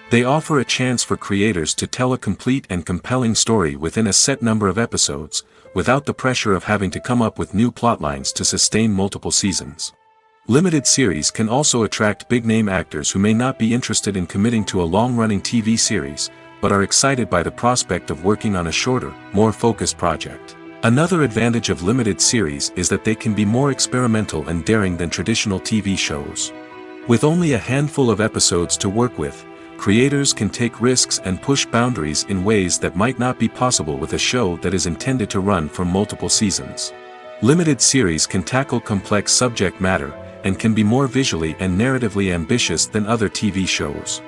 They offer a chance for creators to tell a complete and compelling story within a set number of episodes, without the pressure of having to come up with new plotlines to sustain multiple seasons. Limited series can also attract big-name actors who may not be interested in committing to a long-running TV series, but are excited by the prospect of working on a shorter, more focused project. Another advantage of limited series is that they can be more experimental and daring than traditional TV shows. With only a handful of episodes to work with, creators can take risks and push boundaries in ways that might not be possible with a show that is intended to run for multiple seasons. Limited series can tackle complex subject matter, and can be more visually and narratively ambitious than other TV shows.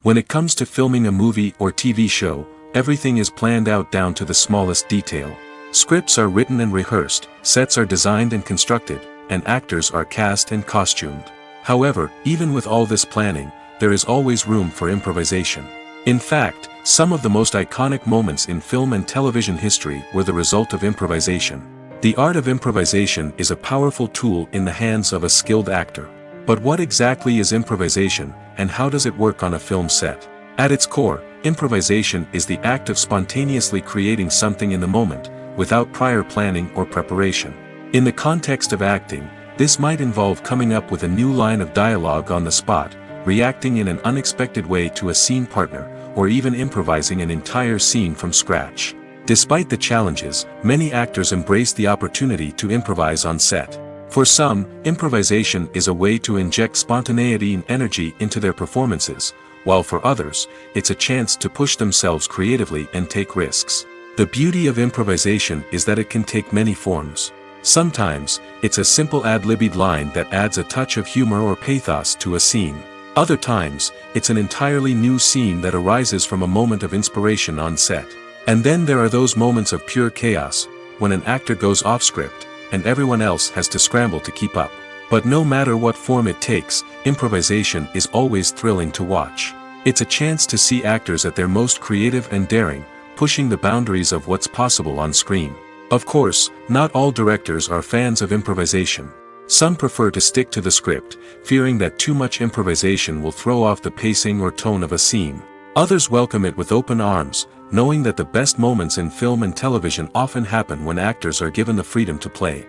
When it comes to filming a movie or TV show, everything is planned out down to the smallest detail. Scripts are written and rehearsed, sets are designed and constructed, and actors are cast and costumed. However, even with all this planning, there is always room for improvisation. In fact, some of the most iconic moments in film and television history were the result of improvisation. The art of improvisation is a powerful tool in the hands of a skilled actor. But what exactly is improvisation, and how does it work on a film set? At its core, improvisation is the act of spontaneously creating something in the moment, without prior planning or preparation. In the context of acting, this might involve coming up with a new line of dialogue on the spot, reacting in an unexpected way to a scene partner, or even improvising an entire scene from scratch. Despite the challenges, many actors embrace the opportunity to improvise on set. For some, improvisation is a way to inject spontaneity and energy into their performances, while for others, it's a chance to push themselves creatively and take risks. The beauty of improvisation is that it can take many forms. Sometimes, it's a simple ad-libbed line that adds a touch of humor or pathos to a scene. Other times, it's an entirely new scene that arises from a moment of inspiration on set. And then there are those moments of pure chaos, when an actor goes off script, and everyone else has to scramble to keep up. But no matter what form it takes, improvisation is always thrilling to watch. It's a chance to see actors at their most creative and daring, pushing the boundaries of what's possible on screen. Of course, not all directors are fans of improvisation. Some prefer to stick to the script, fearing that too much improvisation will throw off the pacing or tone of a scene. Others welcome it with open arms, knowing that the best moments in film and television often happen when actors are given the freedom to play.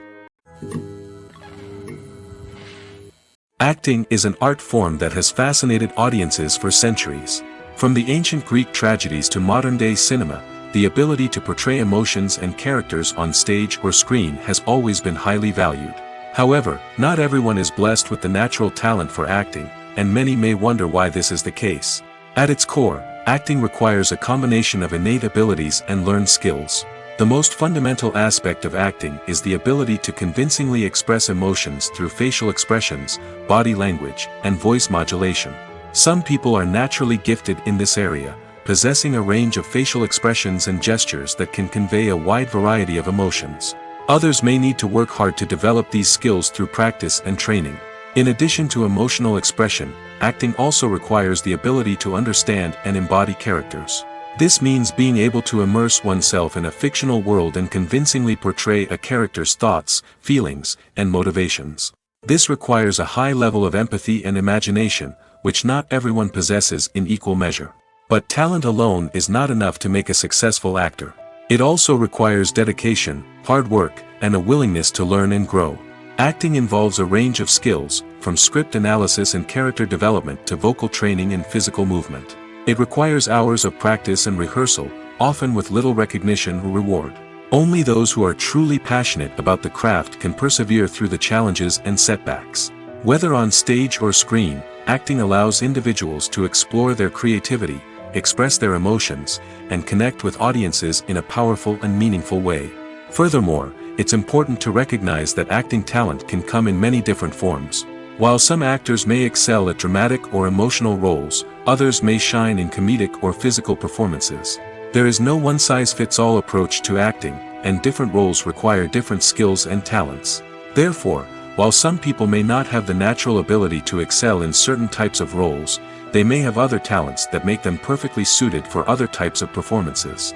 Acting is an art form that has fascinated audiences for centuries. From the ancient Greek tragedies to modern-day cinema, the ability to portray emotions and characters on stage or screen has always been highly valued. However, not everyone is blessed with the natural talent for acting, and many may wonder why this is the case. At its core, acting requires a combination of innate abilities and learned skills. The most fundamental aspect of acting is the ability to convincingly express emotions through facial expressions, body language, and voice modulation. Some people are naturally gifted in this area, possessing a range of facial expressions and gestures that can convey a wide variety of emotions. Others may need to work hard to develop these skills through practice and training. In addition to emotional expression, acting also requires the ability to understand and embody characters. This means being able to immerse oneself in a fictional world and convincingly portray a character's thoughts, feelings, and motivations. This requires a high level of empathy and imagination, which not everyone possesses in equal measure. But talent alone is not enough to make a successful actor. It also requires dedication, hard work, and a willingness to learn and grow. Acting involves a range of skills, from script analysis and character development to vocal training and physical movement. It requires hours of practice and rehearsal, often with little recognition or reward. Only those who are truly passionate about the craft can persevere through the challenges and setbacks. Whether on stage or screen, acting allows individuals to explore their creativity, express their emotions, and connect with audiences in a powerful and meaningful way. Furthermore, it's important to recognize that acting talent can come in many different forms. While some actors may excel at dramatic or emotional roles, others may shine in comedic or physical performances. There is no one-size-fits-all approach to acting, and different roles require different skills and talents. Therefore, while some people may not have the natural ability to excel in certain types of roles, they may have other talents that make them perfectly suited for other types of performances.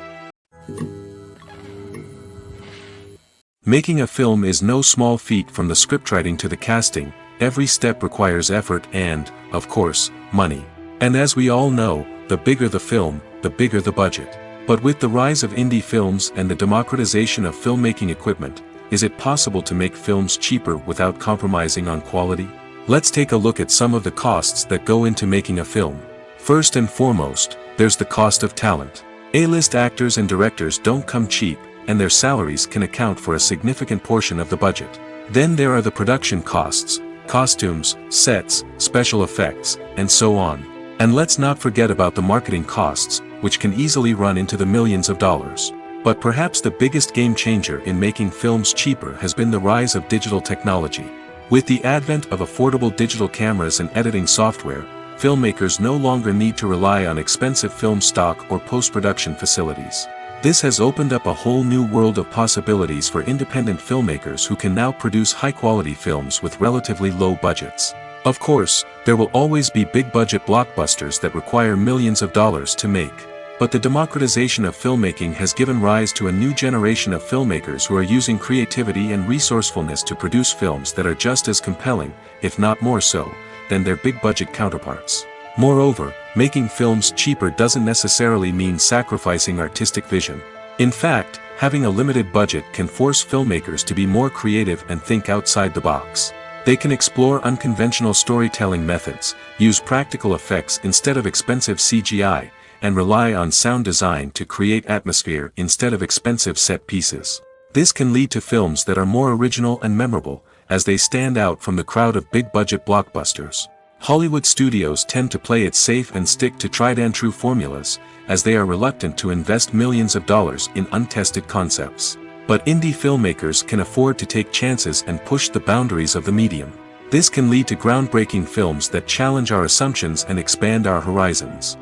Making a film is no small feat. From the scriptwriting to the casting, every step requires effort and, of course, money. And as we all know, the bigger the film, the bigger the budget. But with the rise of indie films and the democratization of filmmaking equipment, is it possible to make films cheaper without compromising on quality? Let's take a look at some of the costs that go into making a film. First and foremost, there's the cost of talent. A-list actors and directors don't come cheap, and their salaries can account for a significant portion of the budget. Then there are the production costs, costumes, sets, special effects, and so on. And let's not forget about the marketing costs, which can easily run into the millions of dollars. But perhaps the biggest game changer in making films cheaper has been the rise of digital technology. With the advent of affordable digital cameras and editing software, filmmakers no longer need to rely on expensive film stock or post-production facilities. This has opened up a whole new world of possibilities for independent filmmakers who can now produce high-quality films with relatively low budgets. Of course, there will always be big-budget blockbusters that require millions of dollars to make. But the democratization of filmmaking has given rise to a new generation of filmmakers who are using creativity and resourcefulness to produce films that are just as compelling, if not more so, than their big-budget counterparts. Moreover, making films cheaper doesn't necessarily mean sacrificing artistic vision. In fact, having a limited budget can force filmmakers to be more creative and think outside the box. They can explore unconventional storytelling methods, use practical effects instead of expensive CGI, and rely on sound design to create atmosphere instead of expensive set pieces. This can lead to films that are more original and memorable, as they stand out from the crowd of big-budget blockbusters. Hollywood studios tend to play it safe and stick to tried-and-true formulas, as they are reluctant to invest millions of dollars in untested concepts. But indie filmmakers can afford to take chances and push the boundaries of the medium. This can lead to groundbreaking films that challenge our assumptions and expand our horizons.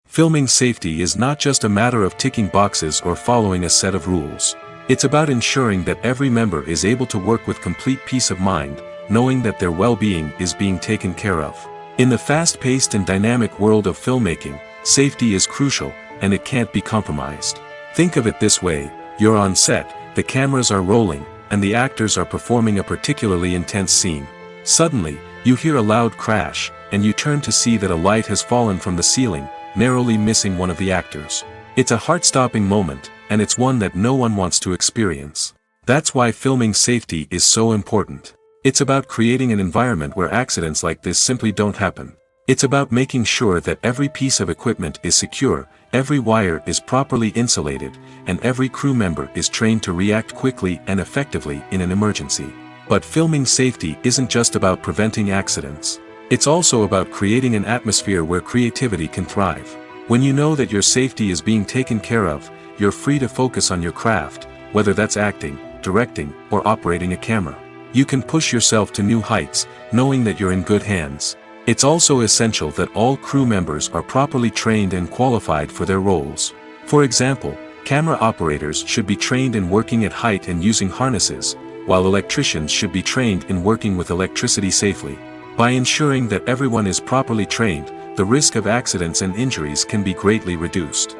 Filming safety is not just a matter of ticking boxes or following a set of rules. It's about ensuring that every member is able to work with complete peace of mind, knowing that their well-being is being taken care of. In the fast-paced and dynamic world of filmmaking, safety is crucial, and it can't be compromised. Think of it this way: you're on set, the cameras are rolling, and the actors are performing a particularly intense scene. Suddenly, you hear a loud crash, and you turn to see that a light has fallen from the ceiling, narrowly missing one of the actors. It's a heart-stopping moment, and it's one that no one wants to experience. That's why filming safety is so important. It's about creating an environment where accidents like this simply don't happen. It's about making sure that every piece of equipment is secure, every wire is properly insulated, and every crew member is trained to react quickly and effectively in an emergency. But filming safety isn't just about preventing accidents. It's also about creating an atmosphere where creativity can thrive. When you know that your safety is being taken care of, you're free to focus on your craft, whether that's acting, directing, or operating a camera. You can push yourself to new heights, knowing that you're in good hands. It's also essential that all crew members are properly trained and qualified for their roles. For example, camera operators should be trained in working at height and using harnesses, while electricians should be trained in working with electricity safely. By ensuring that everyone is properly trained, the risk of accidents and injuries can be greatly reduced.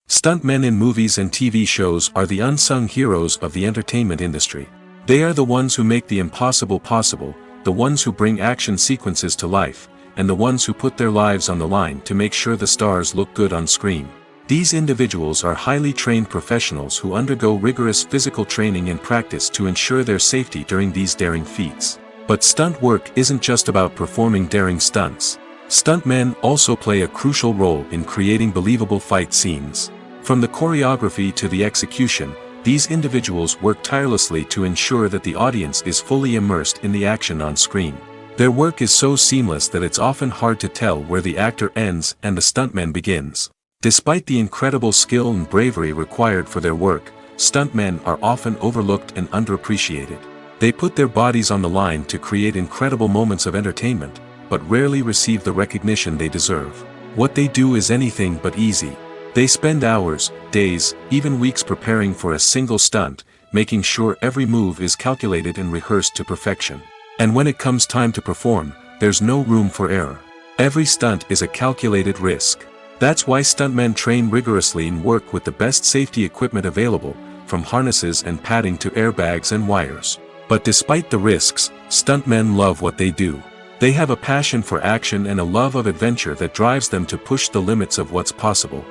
Stuntmen in movies and TV shows are the unsung heroes of the entertainment industry. They are the ones who make the impossible possible, the ones who bring action sequences to life, and the ones who put their lives on the line to make sure the stars look good on screen. These individuals are highly trained professionals who undergo rigorous physical training and practice to ensure their safety during these daring feats. But stunt work isn't just about performing daring stunts. Stuntmen also play a crucial role in creating believable fight scenes. From the choreography to the execution, these individuals work tirelessly to ensure that the audience is fully immersed in the action on screen. Their work is so seamless that it's often hard to tell where the actor ends and the stuntman begins. Despite the incredible skill and bravery required for their work, stuntmen are often overlooked and underappreciated. They put their bodies on the line to create incredible moments of entertainment, but rarely receive the recognition they deserve. What they do is anything but easy. They spend hours, days, even weeks preparing for a single stunt, making sure every move is calculated and rehearsed to perfection. And when it comes time to perform, there's no room for error. Every stunt is a calculated risk. That's why stuntmen train rigorously and work with the best safety equipment available, from harnesses and padding to airbags and wires. But despite the risks, stuntmen love what they do. They have a passion for action and a love of adventure that drives them to push the limits of what's possible.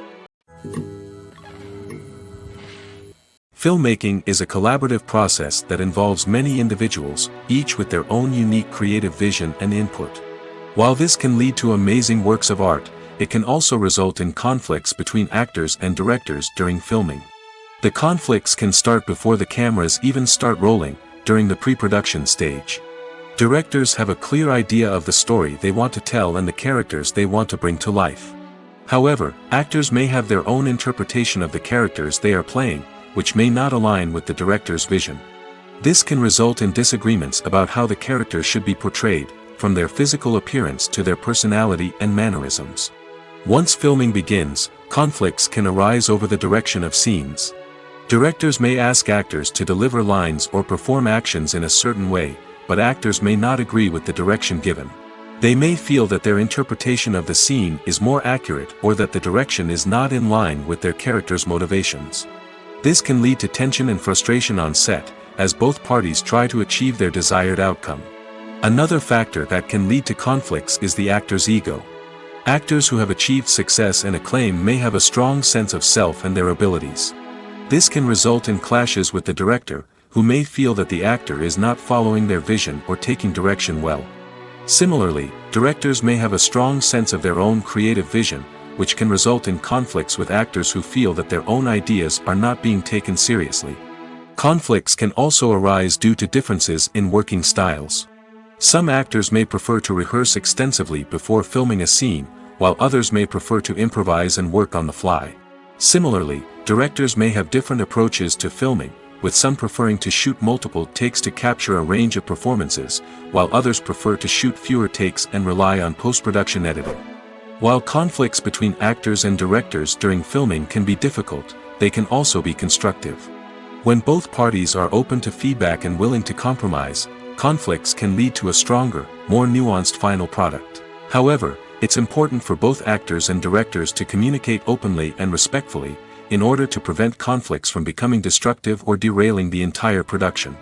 Filmmaking is a collaborative process that involves many individuals, each with their own unique creative vision and input. While this can lead to amazing works of art, it can also result in conflicts between actors and directors during filming. The conflicts can start before the cameras even start rolling, during the pre-production stage. Directors have a clear idea of the story they want to tell and the characters they want to bring to life. However, actors may have their own interpretation of the characters they are playing, which may not align with the director's vision. This can result in disagreements about how the character should be portrayed, from their physical appearance to their personality and mannerisms. Once filming begins, conflicts can arise over the direction of scenes. Directors may ask actors to deliver lines or perform actions in a certain way, but actors may not agree with the direction given. They may feel that their interpretation of the scene is more accurate or that the direction is not in line with their character's motivations. This can lead to tension and frustration on set, as both parties try to achieve their desired outcome. Another factor that can lead to conflicts is the actor's ego. Actors who have achieved success and acclaim may have a strong sense of self and their abilities. This can result in clashes with the director, who may feel that the actor is not following their vision or taking direction well. Similarly, directors may have a strong sense of their own creative vision, which can result in conflicts with actors who feel that their own ideas are not being taken seriously. Conflicts can also arise due to differences in working styles. Some actors may prefer to rehearse extensively before filming a scene, while others may prefer to improvise and work on the fly. Similarly, directors may have different approaches to filming, with some preferring to shoot multiple takes to capture a range of performances, while others prefer to shoot fewer takes and rely on post-production editing. While conflicts between actors and directors during filming can be difficult, they can also be constructive. When both parties are open to feedback and willing to compromise, conflicts can lead to a stronger, more nuanced final product. However, it's important for both actors and directors to communicate openly and respectfully, in order to prevent conflicts from becoming destructive or derailing the entire production.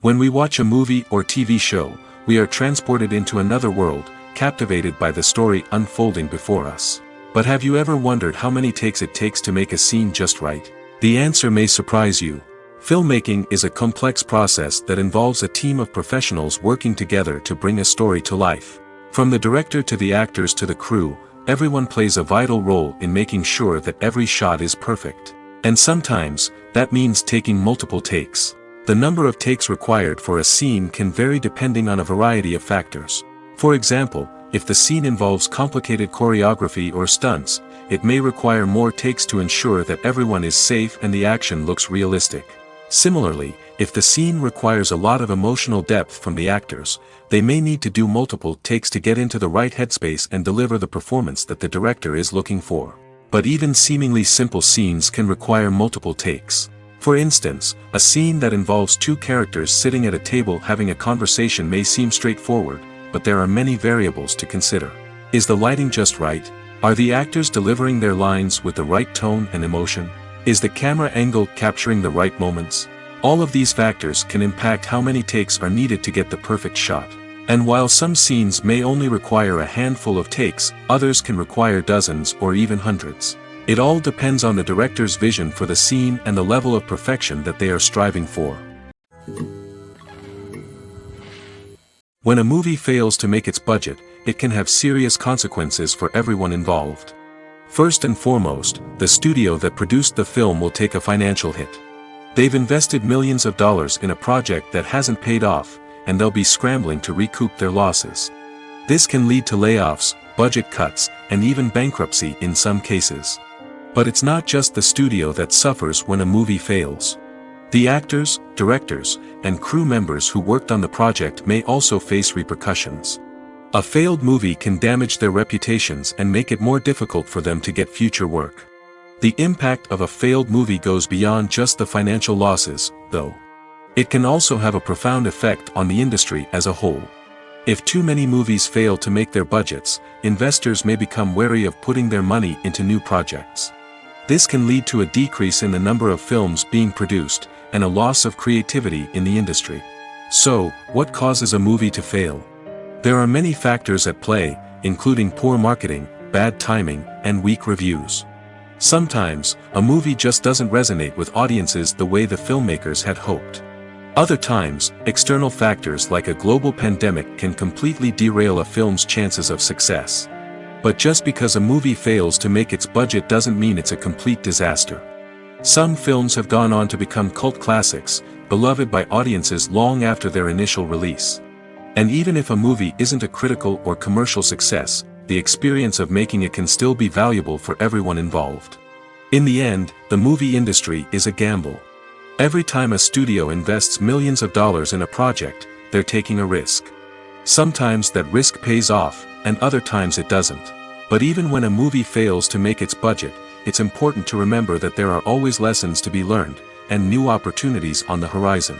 When we watch a movie or TV show, we are transported into another world, captivated by the story unfolding before us. But have you ever wondered how many takes it takes to make a scene just right? The answer may surprise you. Filmmaking is a complex process that involves a team of professionals working together to bring a story to life. From the director to the actors to the crew, everyone plays a vital role in making sure that every shot is perfect. And sometimes, that means taking multiple takes. The number of takes required for a scene can vary depending on a variety of factors. For example, if the scene involves complicated choreography or stunts, it may require more takes to ensure that everyone is safe and the action looks realistic. Similarly, if the scene requires a lot of emotional depth from the actors, they may need to do multiple takes to get into the right headspace and deliver the performance that the director is looking for. But even seemingly simple scenes can require multiple takes. For instance, a scene that involves two characters sitting at a table having a conversation may seem straightforward, but there are many variables to consider. Is the lighting just right? Are the actors delivering their lines with the right tone and emotion? Is the camera angle capturing the right moments? All of these factors can impact how many takes are needed to get the perfect shot. And while some scenes may only require a handful of takes, others can require dozens or even hundreds. It all depends on the director's vision for the scene and the level of perfection that they are striving for. When a movie fails to make its budget, it can have serious consequences for everyone involved. First and foremost, the studio that produced the film will take a financial hit. They've invested millions of dollars in a project that hasn't paid off, and they'll be scrambling to recoup their losses. This can lead to layoffs, budget cuts, and even bankruptcy in some cases. But it's not just the studio that suffers when a movie fails. The actors, directors, and crew members who worked on the project may also face repercussions. A failed movie can damage their reputations and make it more difficult for them to get future work. The impact of a failed movie goes beyond just the financial losses, though. It can also have a profound effect on the industry as a whole. If too many movies fail to make their budgets, investors may become wary of putting their money into new projects. This can lead to a decrease in the number of films being produced, and a loss of creativity in the industry. So, what causes a movie to fail? There are many factors at play, including poor marketing, bad timing, and weak reviews. Sometimes, a movie just doesn't resonate with audiences the way the filmmakers had hoped. Other times, external factors like a global pandemic can completely derail a film's chances of success. But just because a movie fails to make its budget doesn't mean it's a complete disaster. Some films have gone on to become cult classics, beloved by audiences long after their initial release. And even if a movie isn't a critical or commercial success, the experience of making it can still be valuable for everyone involved. In the end, the movie industry is a gamble. Every time a studio invests millions of dollars in a project, they're taking a risk. Sometimes that risk pays off, and other times it doesn't. But even when a movie fails to make its budget, it's important to remember that there are always lessons to be learned, and new opportunities on the horizon.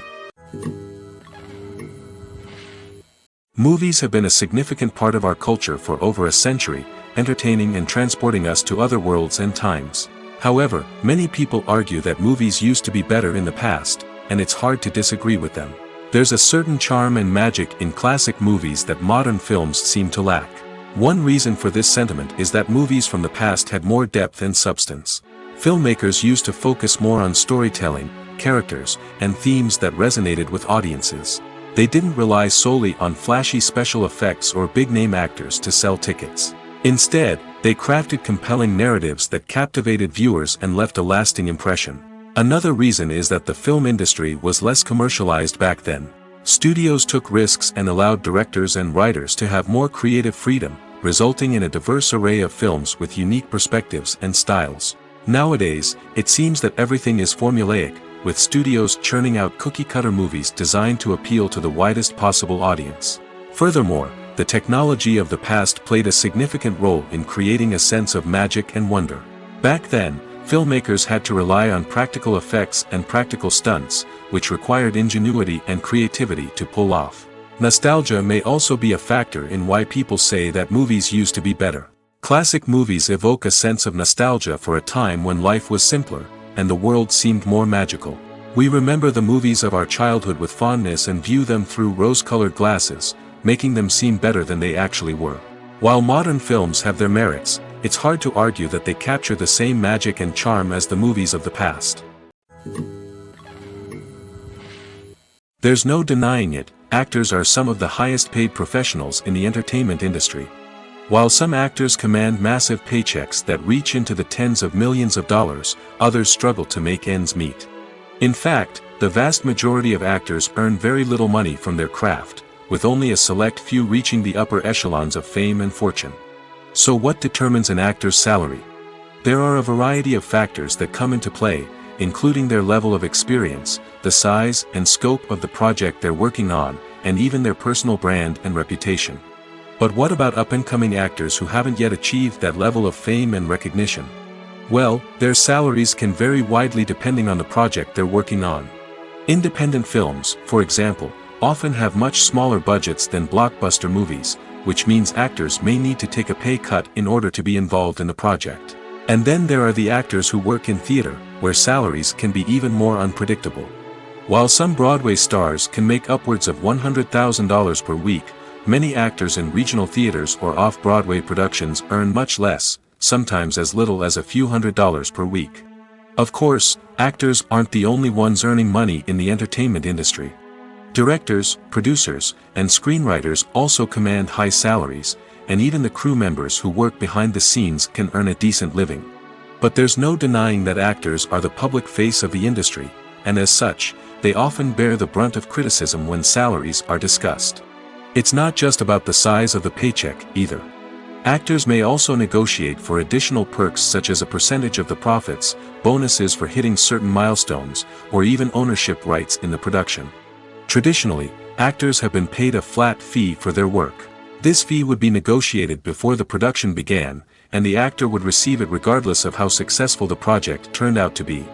Movies have been a significant part of our culture for over a century, entertaining and transporting us to other worlds and times. However, many people argue that movies used to be better in the past, and it's hard to disagree with them. There's a certain charm and magic in classic movies that modern films seem to lack. One reason for this sentiment is that movies from the past had more depth and substance. Filmmakers used to focus more on storytelling, characters, and themes that resonated with audiences. They didn't rely solely on flashy special effects or big-name actors to sell tickets. Instead, they crafted compelling narratives that captivated viewers and left a lasting impression. Another reason is that the film industry was less commercialized back then. Studios took risks and allowed directors and writers to have more creative freedom, resulting in a diverse array of films with unique perspectives and styles. Nowadays, it seems that everything is formulaic, with studios churning out cookie-cutter movies designed to appeal to the widest possible audience. Furthermore, the technology of the past played a significant role in creating a sense of magic and wonder. Back then, filmmakers had to rely on practical effects and practical stunts, which required ingenuity and creativity to pull off. Nostalgia may also be a factor in why people say that movies used to be better. Classic movies evoke a sense of nostalgia for a time when life was simpler, and the world seemed more magical. We remember the movies of our childhood with fondness and view them through rose-colored glasses, making them seem better than they actually were. While modern films have their merits, it's hard to argue that they capture the same magic and charm as the movies of the past. There's no denying it, actors are some of the highest-paid professionals in the entertainment industry. While some actors command massive paychecks that reach into the tens of millions of dollars, others struggle to make ends meet. In fact, the vast majority of actors earn very little money from their craft, with only a select few reaching the upper echelons of fame and fortune. So what determines an actor's salary? There are a variety of factors that come into play, including their level of experience, the size and scope of the project they're working on, and even their personal brand and reputation. But what about up-and-coming actors who haven't yet achieved that level of fame and recognition? Well, their salaries can vary widely depending on the project they're working on. Independent films, for example, often have much smaller budgets than blockbuster movies, which means actors may need to take a pay cut in order to be involved in the project. And then there are the actors who work in theater, where salaries can be even more unpredictable. While some Broadway stars can make upwards of $100,000 per week, many actors in regional theaters or off-Broadway productions earn much less, sometimes as little as a few $100s per week. Of course, actors aren't the only ones earning money in the entertainment industry. Directors, producers, and screenwriters also command high salaries, and even the crew members who work behind the scenes can earn a decent living. But there's no denying that actors are the public face of the industry, and as such, they often bear the brunt of criticism when salaries are discussed. It's not just about the size of the paycheck, either. Actors may also negotiate for additional perks such as a percentage of the profits, bonuses for hitting certain milestones, or even ownership rights in the production. Traditionally, actors have been paid a flat fee for their work. This fee would be negotiated before the production began, and the actor would receive it regardless of how successful the project turned out to be.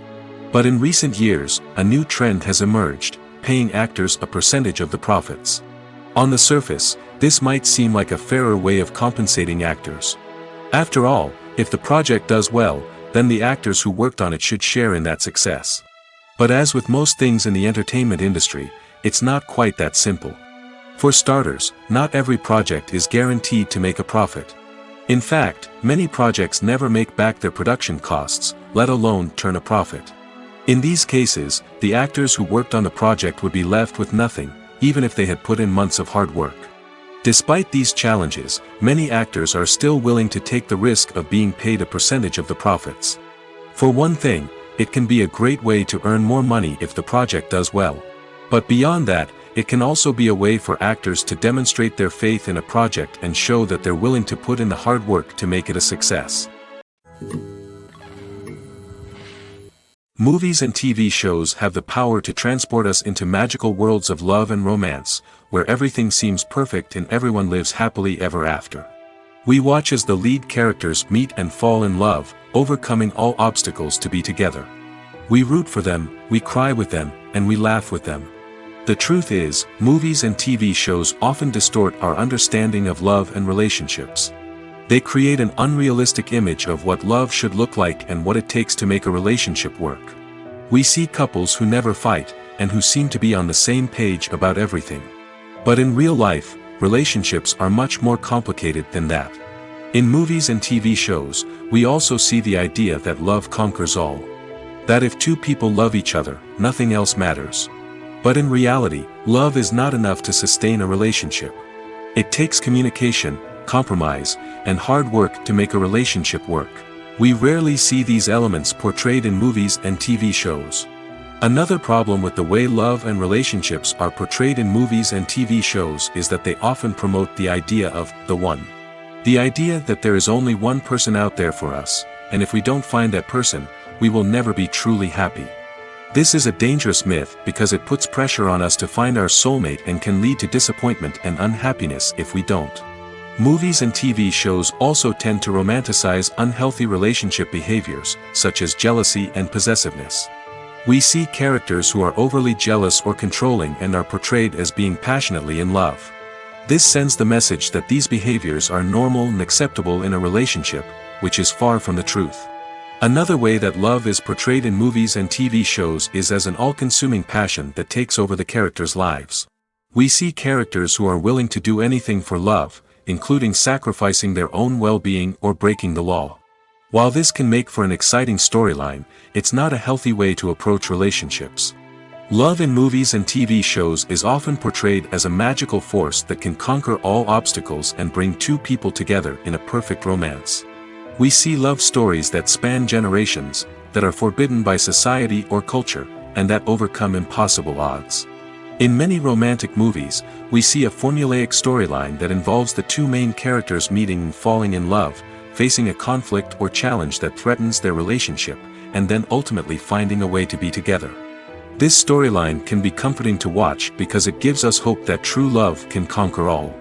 But in recent years, a new trend has emerged, paying actors a percentage of the profits. On the surface, this might seem like a fairer way of compensating actors. After all, if the project does well, then the actors who worked on it should share in that success. But as with most things in the entertainment industry, it's not quite that simple. For starters, not every project is guaranteed to make a profit. In fact, many projects never make back their production costs, let alone turn a profit. In these cases, the actors who worked on the project would be left with nothing, even if they had put in months of hard work. Despite these challenges, many actors are still willing to take the risk of being paid a percentage of the profits. For one thing, it can be a great way to earn more money if the project does well. But beyond that, it can also be a way for actors to demonstrate their faith in a project and show that they're willing to put in the hard work to make it a success. Movies and TV shows have the power to transport us into magical worlds of love and romance, where everything seems perfect and everyone lives happily ever after. We watch as the lead characters meet and fall in love, overcoming all obstacles to be together. We root for them, we cry with them, and we laugh with them. The truth is, movies and TV shows often distort our understanding of love and relationships. They create an unrealistic image of what love should look like and what it takes to make a relationship work. We see couples who never fight, and who seem to be on the same page about everything. But in real life, relationships are much more complicated than that. In movies and TV shows, we also see the idea that love conquers all. That if two people love each other, nothing else matters. But in reality, love is not enough to sustain a relationship. It takes communication, compromise, and hard work to make a relationship work. We rarely see these elements portrayed in movies and TV shows. Another problem with the way love and relationships are portrayed in movies and TV shows is that they often promote the idea of the one. The idea that there is only one person out there for us, and if we don't find that person, we will never be truly happy. This is a dangerous myth because it puts pressure on us to find our soulmate and can lead to disappointment and unhappiness if we don't. Movies and TV shows also tend to romanticize unhealthy relationship behaviors, such as jealousy and possessiveness. We see characters who are overly jealous or controlling and are portrayed as being passionately in love. This sends the message that these behaviors are normal and acceptable in a relationship, which is far from the truth. Another way that love is portrayed in movies and TV shows is as an all-consuming passion that takes over the characters' lives. We see characters who are willing to do anything for love, including sacrificing their own well-being or breaking the law. While this can make for an exciting storyline, it's not a healthy way to approach relationships. Love in movies and TV shows is often portrayed as a magical force that can conquer all obstacles and bring two people together in a perfect romance. We see love stories that span generations, that are forbidden by society or culture, and that overcome impossible odds. In many romantic movies, we see a formulaic storyline that involves the two main characters meeting and falling in love, facing a conflict or challenge that threatens their relationship, and then ultimately finding a way to be together. This storyline can be comforting to watch because it gives us hope that true love can conquer all.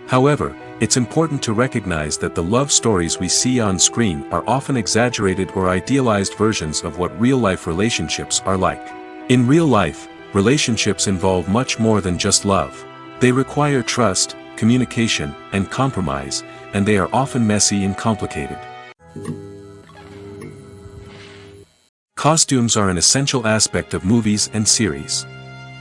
However, it's important to recognize that the love stories we see on screen are often exaggerated or idealized versions of what real-life relationships are like. In real life, relationships involve much more than just love. They require trust, communication, and compromise, and they are often messy and complicated. Costumes are an essential aspect of movies and series.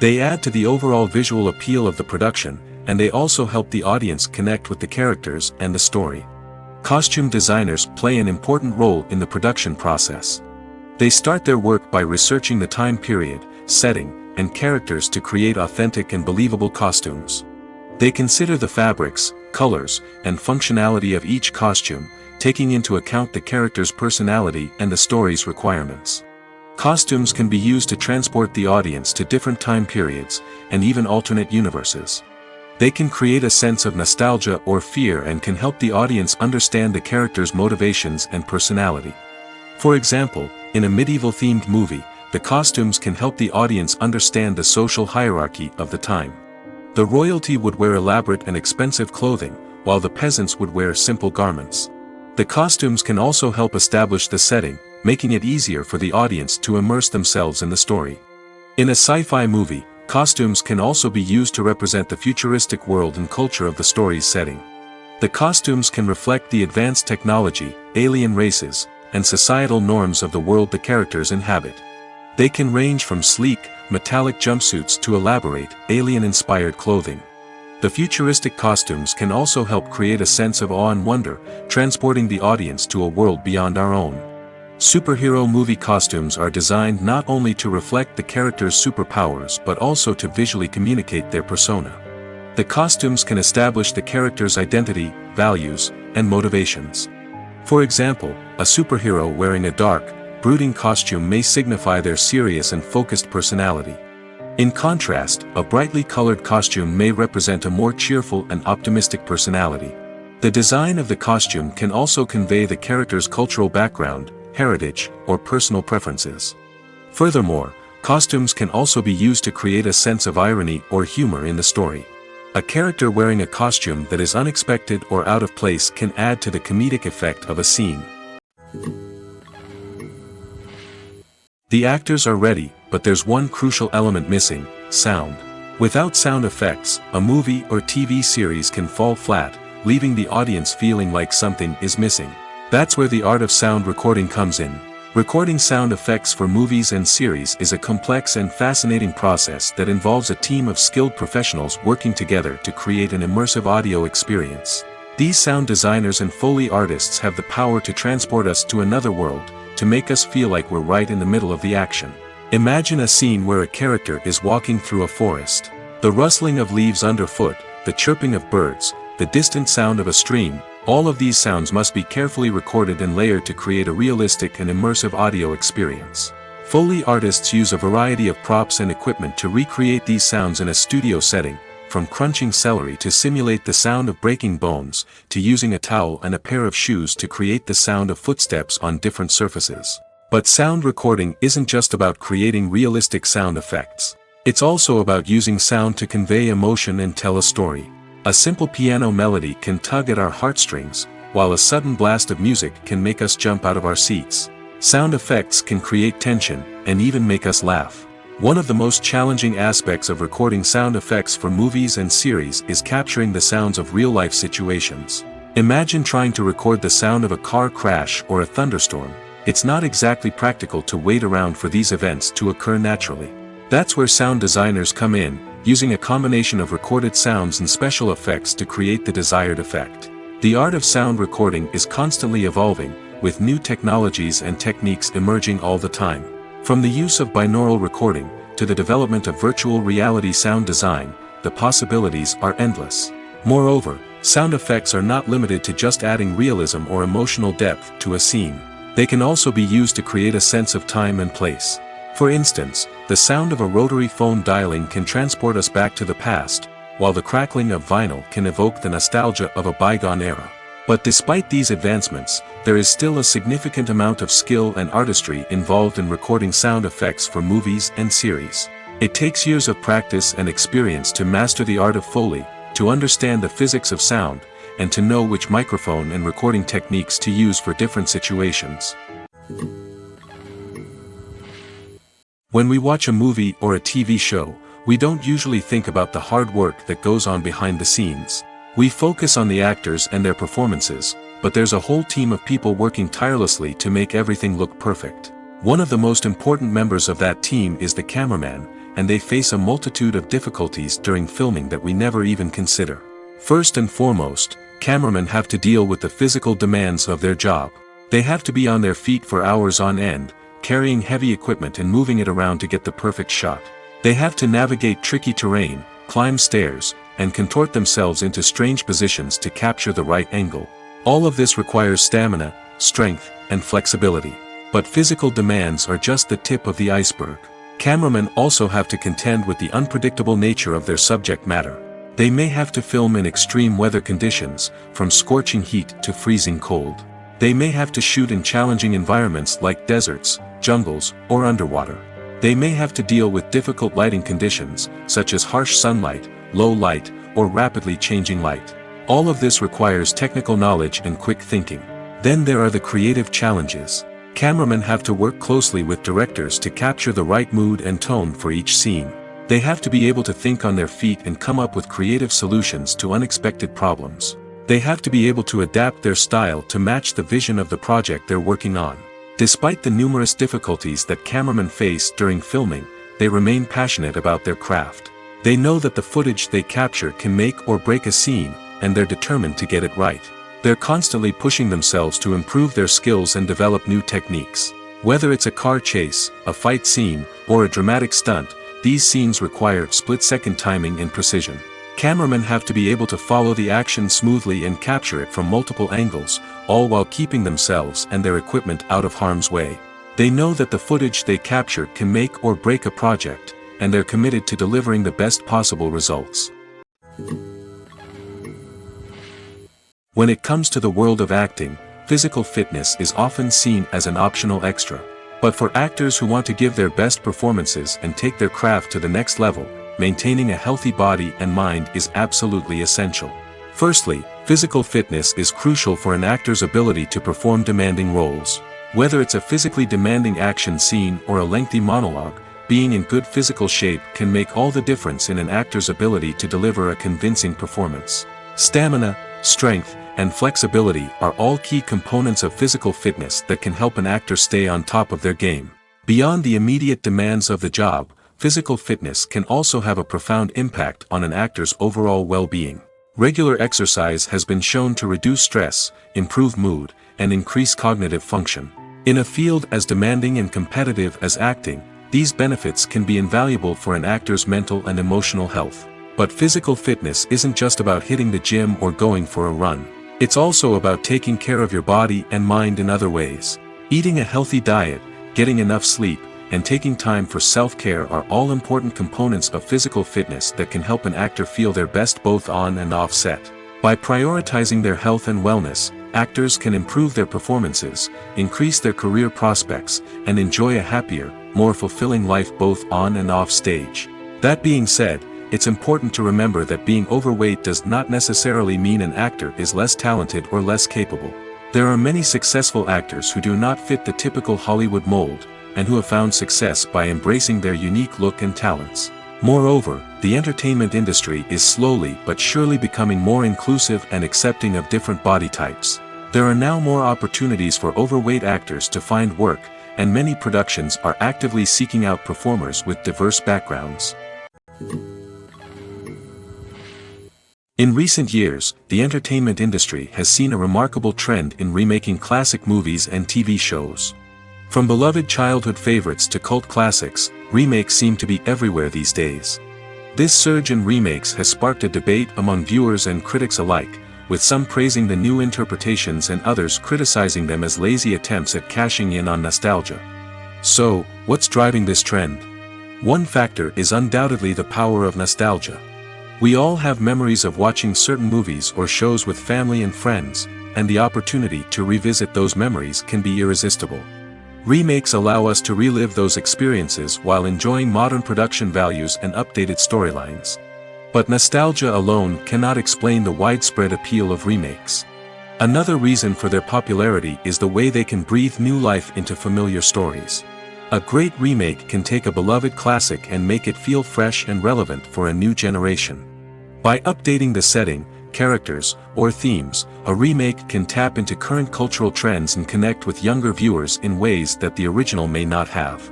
They add to the overall visual appeal of the production, and they also help the audience connect with the characters and the story. Costume designers play an important role in the production process. They start their work by researching the time period, setting, and characters to create authentic and believable costumes. They consider the fabrics, colors, and functionality of each costume, taking into account the character's personality and the story's requirements. Costumes can be used to transport the audience to different time periods, and even alternate universes. They can create a sense of nostalgia or fear and can help the audience understand the character's motivations and personality. For example, in a medieval-themed movie, the costumes can help the audience understand the social hierarchy of the time. The royalty would wear elaborate and expensive clothing, while the peasants would wear simple garments. The costumes can also help establish the setting, making it easier for the audience to immerse themselves in the story. In a sci-fi movie, costumes can also be used to represent the futuristic world and culture of the story's setting. The costumes can reflect the advanced technology, alien races, and societal norms of the world the characters inhabit. They can range from sleek, metallic jumpsuits to elaborate, alien-inspired clothing. The futuristic costumes can also help create a sense of awe and wonder, transporting the audience to a world beyond our own. Superhero movie costumes are designed not only to reflect the character's superpowers but also to visually communicate their persona. The costumes can establish the character's identity, values, and motivations. For example, a superhero wearing a dark, brooding costume may signify their serious and focused personality. In contrast, a brightly colored costume may represent a more cheerful and optimistic personality. The design of the costume can also convey the character's cultural background, heritage, or personal preferences. Furthermore, costumes can also be used to create a sense of irony or humor in the story. A character wearing a costume that is unexpected or out of place can add to the comedic effect of a scene. The actors are ready, but there's one crucial element missing: sound. Without sound effects, a movie or TV series can fall flat, leaving the audience feeling like something is missing. That's where the art of sound recording comes in. Recording sound effects for movies and series is a complex and fascinating process that involves a team of skilled professionals working together to create an immersive audio experience. These sound designers and Foley artists have the power to transport us to another world, to make us feel like we're right in the middle of the action. Imagine a scene where a character is walking through a forest. The rustling of leaves underfoot, the chirping of birds, the distant sound of a stream, all of these sounds must be carefully recorded and layered to create a realistic and immersive audio experience. Foley artists use a variety of props and equipment to recreate these sounds in a studio setting, from crunching celery to simulate the sound of breaking bones, to using a towel and a pair of shoes to create the sound of footsteps on different surfaces. But sound recording isn't just about creating realistic sound effects. It's also about using sound to convey emotion and tell a story. A simple piano melody can tug at our heartstrings, while a sudden blast of music can make us jump out of our seats. Sound effects can create tension, and even make us laugh. One of the most challenging aspects of recording sound effects for movies and series is capturing the sounds of real-life situations. Imagine trying to record the sound of a car crash or a thunderstorm. It's not exactly practical to wait around for these events to occur naturally. That's where sound designers come in, using a combination of recorded sounds and special effects to create the desired effect. The art of sound recording is constantly evolving, with new technologies and techniques emerging all the time. From the use of binaural recording, to the development of virtual reality sound design, the possibilities are endless. Moreover, sound effects are not limited to just adding realism or emotional depth to a scene. They can also be used to create a sense of time and place. For instance, the sound of a rotary phone dialing can transport us back to the past, while the crackling of vinyl can evoke the nostalgia of a bygone era. But despite these advancements, there is still a significant amount of skill and artistry involved in recording sound effects for movies and series. It takes years of practice and experience to master the art of Foley, to understand the physics of sound, and to know which microphone and recording techniques to use for different situations. When we watch a movie or a TV show, we don't usually think about the hard work that goes on behind the scenes. We focus on the actors and their performances, but there's a whole team of people working tirelessly to make everything look perfect. One of the most important members of that team is the cameraman, and they face a multitude of difficulties during filming that we never even consider. First and foremost, cameramen have to deal with the physical demands of their job. They have to be on their feet for hours on end, carrying heavy equipment and moving it around to get the perfect shot. They have to navigate tricky terrain, climb stairs, and contort themselves into strange positions to capture the right angle. All of this requires stamina, strength, and flexibility. But physical demands are just the tip of the iceberg. Cameramen also have to contend with the unpredictable nature of their subject matter. They may have to film in extreme weather conditions, from scorching heat to freezing cold. They may have to shoot in challenging environments like deserts, jungles, or underwater. They may have to deal with difficult lighting conditions, such as harsh sunlight, low light, or rapidly changing light. All of this requires technical knowledge and quick thinking. Then there are the creative challenges. Cameramen have to work closely with directors to capture the right mood and tone for each scene. They have to be able to think on their feet and come up with creative solutions to unexpected problems. They have to be able to adapt their style to match the vision of the project they're working on. Despite the numerous difficulties that cameramen face during filming, they remain passionate about their craft. They know that the footage they capture can make or break a scene, and they're determined to get it right. They're constantly pushing themselves to improve their skills and develop new techniques. Whether it's a car chase, a fight scene, or a dramatic stunt, these scenes require split-second timing and precision. Cameramen have to be able to follow the action smoothly and capture it from multiple angles, all while keeping themselves and their equipment out of harm's way. They know that the footage they capture can make or break a project, and they're committed to delivering the best possible results. When it comes to the world of acting, physical fitness is often seen as an optional extra. But for actors who want to give their best performances and take their craft to the next level, maintaining a healthy body and mind is absolutely essential. Firstly, physical fitness is crucial for an actor's ability to perform demanding roles. Whether it's a physically demanding action scene or a lengthy monologue, being in good physical shape can make all the difference in an actor's ability to deliver a convincing performance. Stamina, strength, and flexibility are all key components of physical fitness that can help an actor stay on top of their game. Beyond the immediate demands of the job, physical fitness can also have a profound impact on an actor's overall well-being. Regular exercise has been shown to reduce stress, improve mood, and increase cognitive function. In a field as demanding and competitive as acting, these benefits can be invaluable for an actor's mental and emotional health. But physical fitness isn't just about hitting the gym or going for a run. It's also about taking care of your body and mind in other ways. Eating a healthy diet, getting enough sleep, and taking time for self-care are all important components of physical fitness that can help an actor feel their best both on and off set. By prioritizing their health and wellness, actors can improve their performances, increase their career prospects, and enjoy a happier, more fulfilling life both on and off stage. That being said, it's important to remember that being overweight does not necessarily mean an actor is less talented or less capable. There are many successful actors who do not fit the typical Hollywood mold, and who have found success by embracing their unique look and talents. Moreover, the entertainment industry is slowly but surely becoming more inclusive and accepting of different body types. There are now more opportunities for overweight actors to find work, and many productions are actively seeking out performers with diverse backgrounds. In recent years, the entertainment industry has seen a remarkable trend in remaking classic movies and TV shows. From beloved childhood favorites to cult classics, remakes seem to be everywhere these days. This surge in remakes has sparked a debate among viewers and critics alike, with some praising the new interpretations and others criticizing them as lazy attempts at cashing in on nostalgia. So, what's driving this trend? One factor is undoubtedly the power of nostalgia. We all have memories of watching certain movies or shows with family and friends, and the opportunity to revisit those memories can be irresistible. Remakes allow us to relive those experiences while enjoying modern production values and updated storylines. But nostalgia alone cannot explain the widespread appeal of remakes. Another reason for their popularity is the way they can breathe new life into familiar stories. A great remake can take a beloved classic and make it feel fresh and relevant for a new generation. By updating the setting, characters, or themes, a remake can tap into current cultural trends and connect with younger viewers in ways that the original may not have.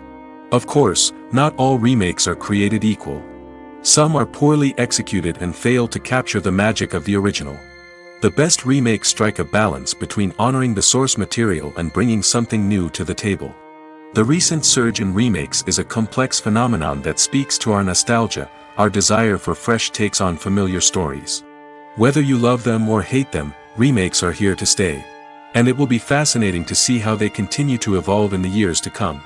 Of course, not all remakes are created equal. Some are poorly executed and fail to capture the magic of the original. The best remakes strike a balance between honoring the source material and bringing something new to the table. The recent surge in remakes is a complex phenomenon that speaks to our nostalgia, our desire for fresh takes on familiar stories. Whether you love them or hate them, remakes are here to stay. And it will be fascinating to see how they continue to evolve in the years to come.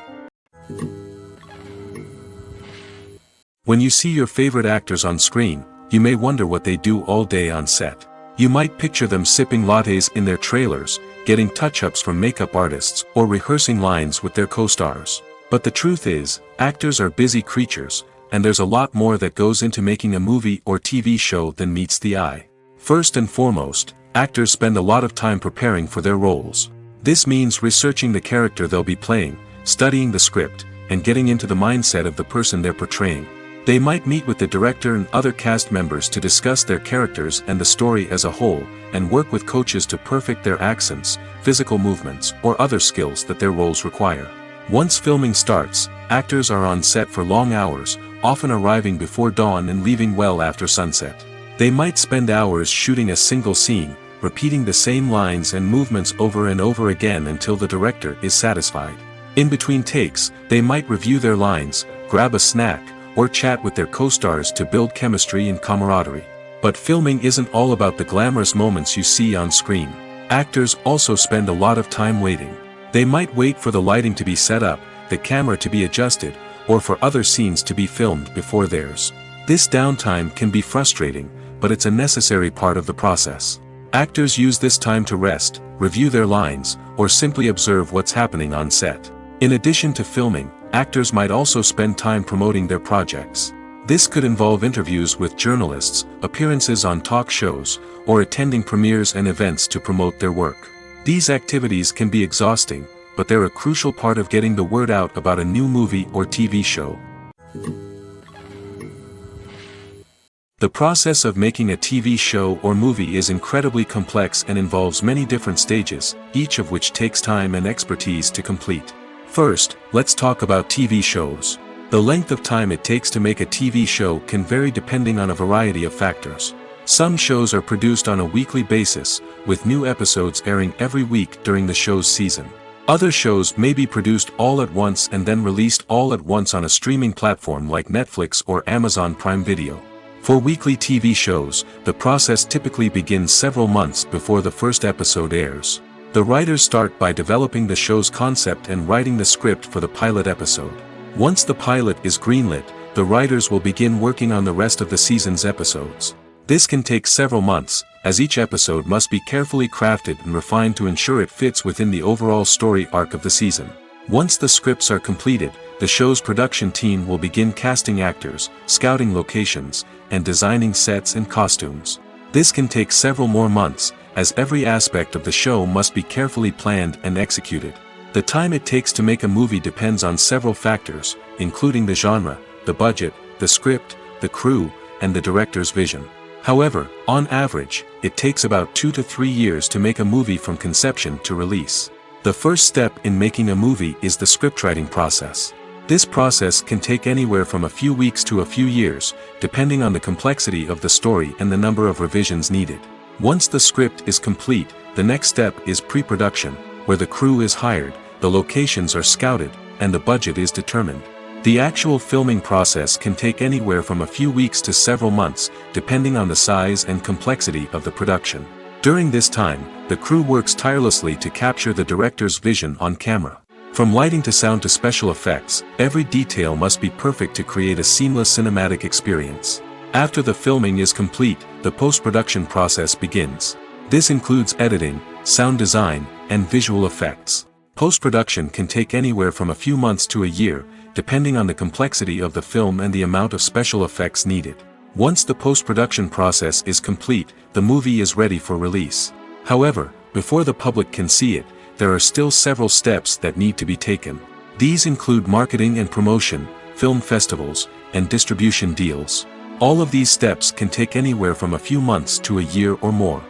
When you see your favorite actors on screen, you may wonder what they do all day on set. You might picture them sipping lattes in their trailers, getting touch-ups from makeup artists, or rehearsing lines with their co-stars. But the truth is, actors are busy creatures, and there's a lot more that goes into making a movie or TV show than meets the eye. First and foremost, actors spend a lot of time preparing for their roles. This means researching the character they'll be playing, studying the script, and getting into the mindset of the person they're portraying. They might meet with the director and other cast members to discuss their characters and the story as a whole, and work with coaches to perfect their accents, physical movements, or other skills that their roles require. Once filming starts, actors are on set for long hours, often arriving before dawn and leaving well after sunset. They might spend hours shooting a single scene, repeating the same lines and movements over and over again until the director is satisfied. In between takes, they might review their lines, grab a snack, or chat with their co-stars to build chemistry and camaraderie. But filming isn't all about the glamorous moments you see on screen. Actors also spend a lot of time waiting. They might wait for the lighting to be set up, the camera to be adjusted, or for other scenes to be filmed before theirs. This downtime can be frustrating, but it's a necessary part of the process. Actors use this time to rest, review their lines, or simply observe what's happening on set. In addition to filming, actors might also spend time promoting their projects. This could involve interviews with journalists, appearances on talk shows, or attending premieres and events to promote their work. These activities can be exhausting, but they're a crucial part of getting the word out about a new movie or TV show. The process of making a TV show or movie is incredibly complex and involves many different stages, each of which takes time and expertise to complete. First, let's talk about TV shows. The length of time it takes to make a TV show can vary depending on a variety of factors. Some shows are produced on a weekly basis, with new episodes airing every week during the show's season. Other shows may be produced all at once and then released all at once on a streaming platform like Netflix or Amazon Prime Video. For weekly TV shows, the process typically begins several months before the first episode airs. The writers start by developing the show's concept and writing the script for the pilot episode. Once the pilot is greenlit, the writers will begin working on the rest of the season's episodes. This can take several months, as each episode must be carefully crafted and refined to ensure it fits within the overall story arc of the season. Once the scripts are completed, the show's production team will begin casting actors, scouting locations, and designing sets and costumes. This can take several more months, as every aspect of the show must be carefully planned and executed. The time it takes to make a movie depends on several factors, including the genre, the budget, the script, the crew, and the director's vision. However, on average, it takes about 2 to 3 years to make a movie from conception to release. The first step in making a movie is the scriptwriting process. This process can take anywhere from a few weeks to a few years, depending on the complexity of the story and the number of revisions needed. Once the script is complete, the next step is pre-production, where the crew is hired, the locations are scouted, and the budget is determined. The actual filming process can take anywhere from a few weeks to several months, depending on the size and complexity of the production. During this time, the crew works tirelessly to capture the director's vision on camera. From lighting to sound to special effects, every detail must be perfect to create a seamless cinematic experience. After the filming is complete, the post-production process begins. This includes editing, sound design, and visual effects. Post-production can take anywhere from a few months to a year, depending on the complexity of the film and the amount of special effects needed. Once the post-production process is complete, the movie is ready for release. However, before the public can see it, there are still several steps that need to be taken. These include marketing and promotion, film festivals, and distribution deals. All of these steps can take anywhere from a few months to a year or more.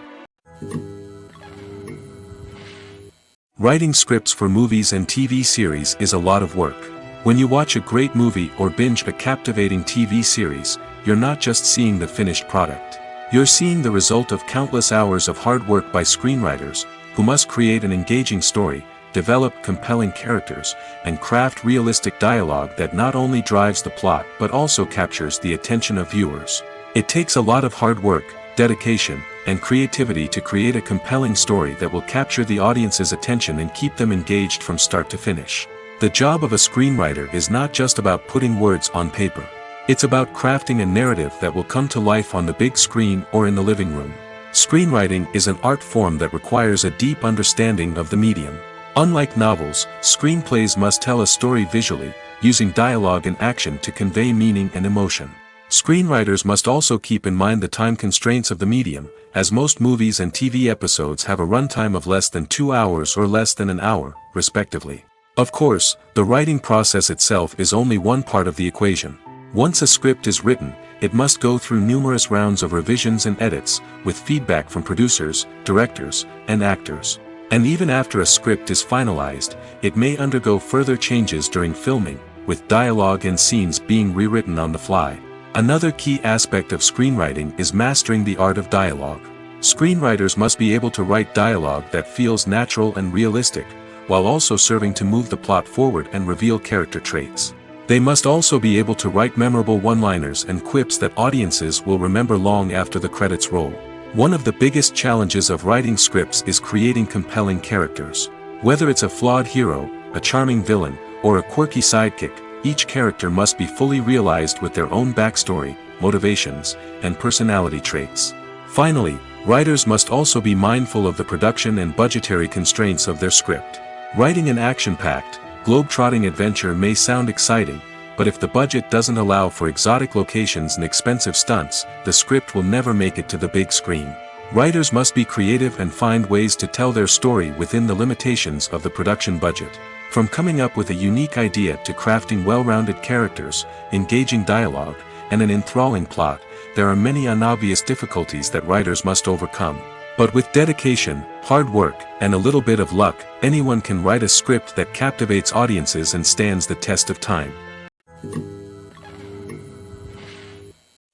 Writing scripts for movies and TV series is a lot of work. When you watch a great movie or binge a captivating TV series, you're not just seeing the finished product. You're seeing the result of countless hours of hard work by screenwriters, who must create an engaging story, develop compelling characters, and craft realistic dialogue that not only drives the plot but also captures the attention of viewers. It takes a lot of hard work, dedication, and creativity to create a compelling story that will capture the audience's attention and keep them engaged from start to finish. The job of a screenwriter is not just about putting words on paper. It's about crafting a narrative that will come to life on the big screen or in the living room. Screenwriting is an art form that requires a deep understanding of the medium. Unlike novels, screenplays must tell a story visually, using dialogue and action to convey meaning and emotion. Screenwriters must also keep in mind the time constraints of the medium, as most movies and TV episodes have a runtime of less than 2 hours or less than an hour, respectively. Of course, the writing process itself is only one part of the equation. Once a script is written, it must go through numerous rounds of revisions and edits, with feedback from producers, directors, and actors. And even after a script is finalized, it may undergo further changes during filming, with dialogue and scenes being rewritten on the fly. Another key aspect of screenwriting is mastering the art of dialogue. Screenwriters must be able to write dialogue that feels natural and realistic, while also serving to move the plot forward and reveal character traits. They must also be able to write memorable one-liners and quips that audiences will remember long after the credits roll. One of the biggest challenges of writing scripts is creating compelling characters. Whether it's a flawed hero, a charming villain, or a quirky sidekick, each character must be fully realized with their own backstory, motivations, and personality traits. Finally, writers must also be mindful of the production and budgetary constraints of their script. Writing an action-packed, globe-trotting adventure may sound exciting, but if the budget doesn't allow for exotic locations and expensive stunts, the script will never make it to the big screen. Writers must be creative and find ways to tell their story within the limitations of the production budget. From coming up with a unique idea to crafting well-rounded characters, engaging dialogue, and an enthralling plot, there are many unobvious difficulties that writers must overcome. But with dedication, hard work, and a little bit of luck, anyone can write a script that captivates audiences and stands the test of time.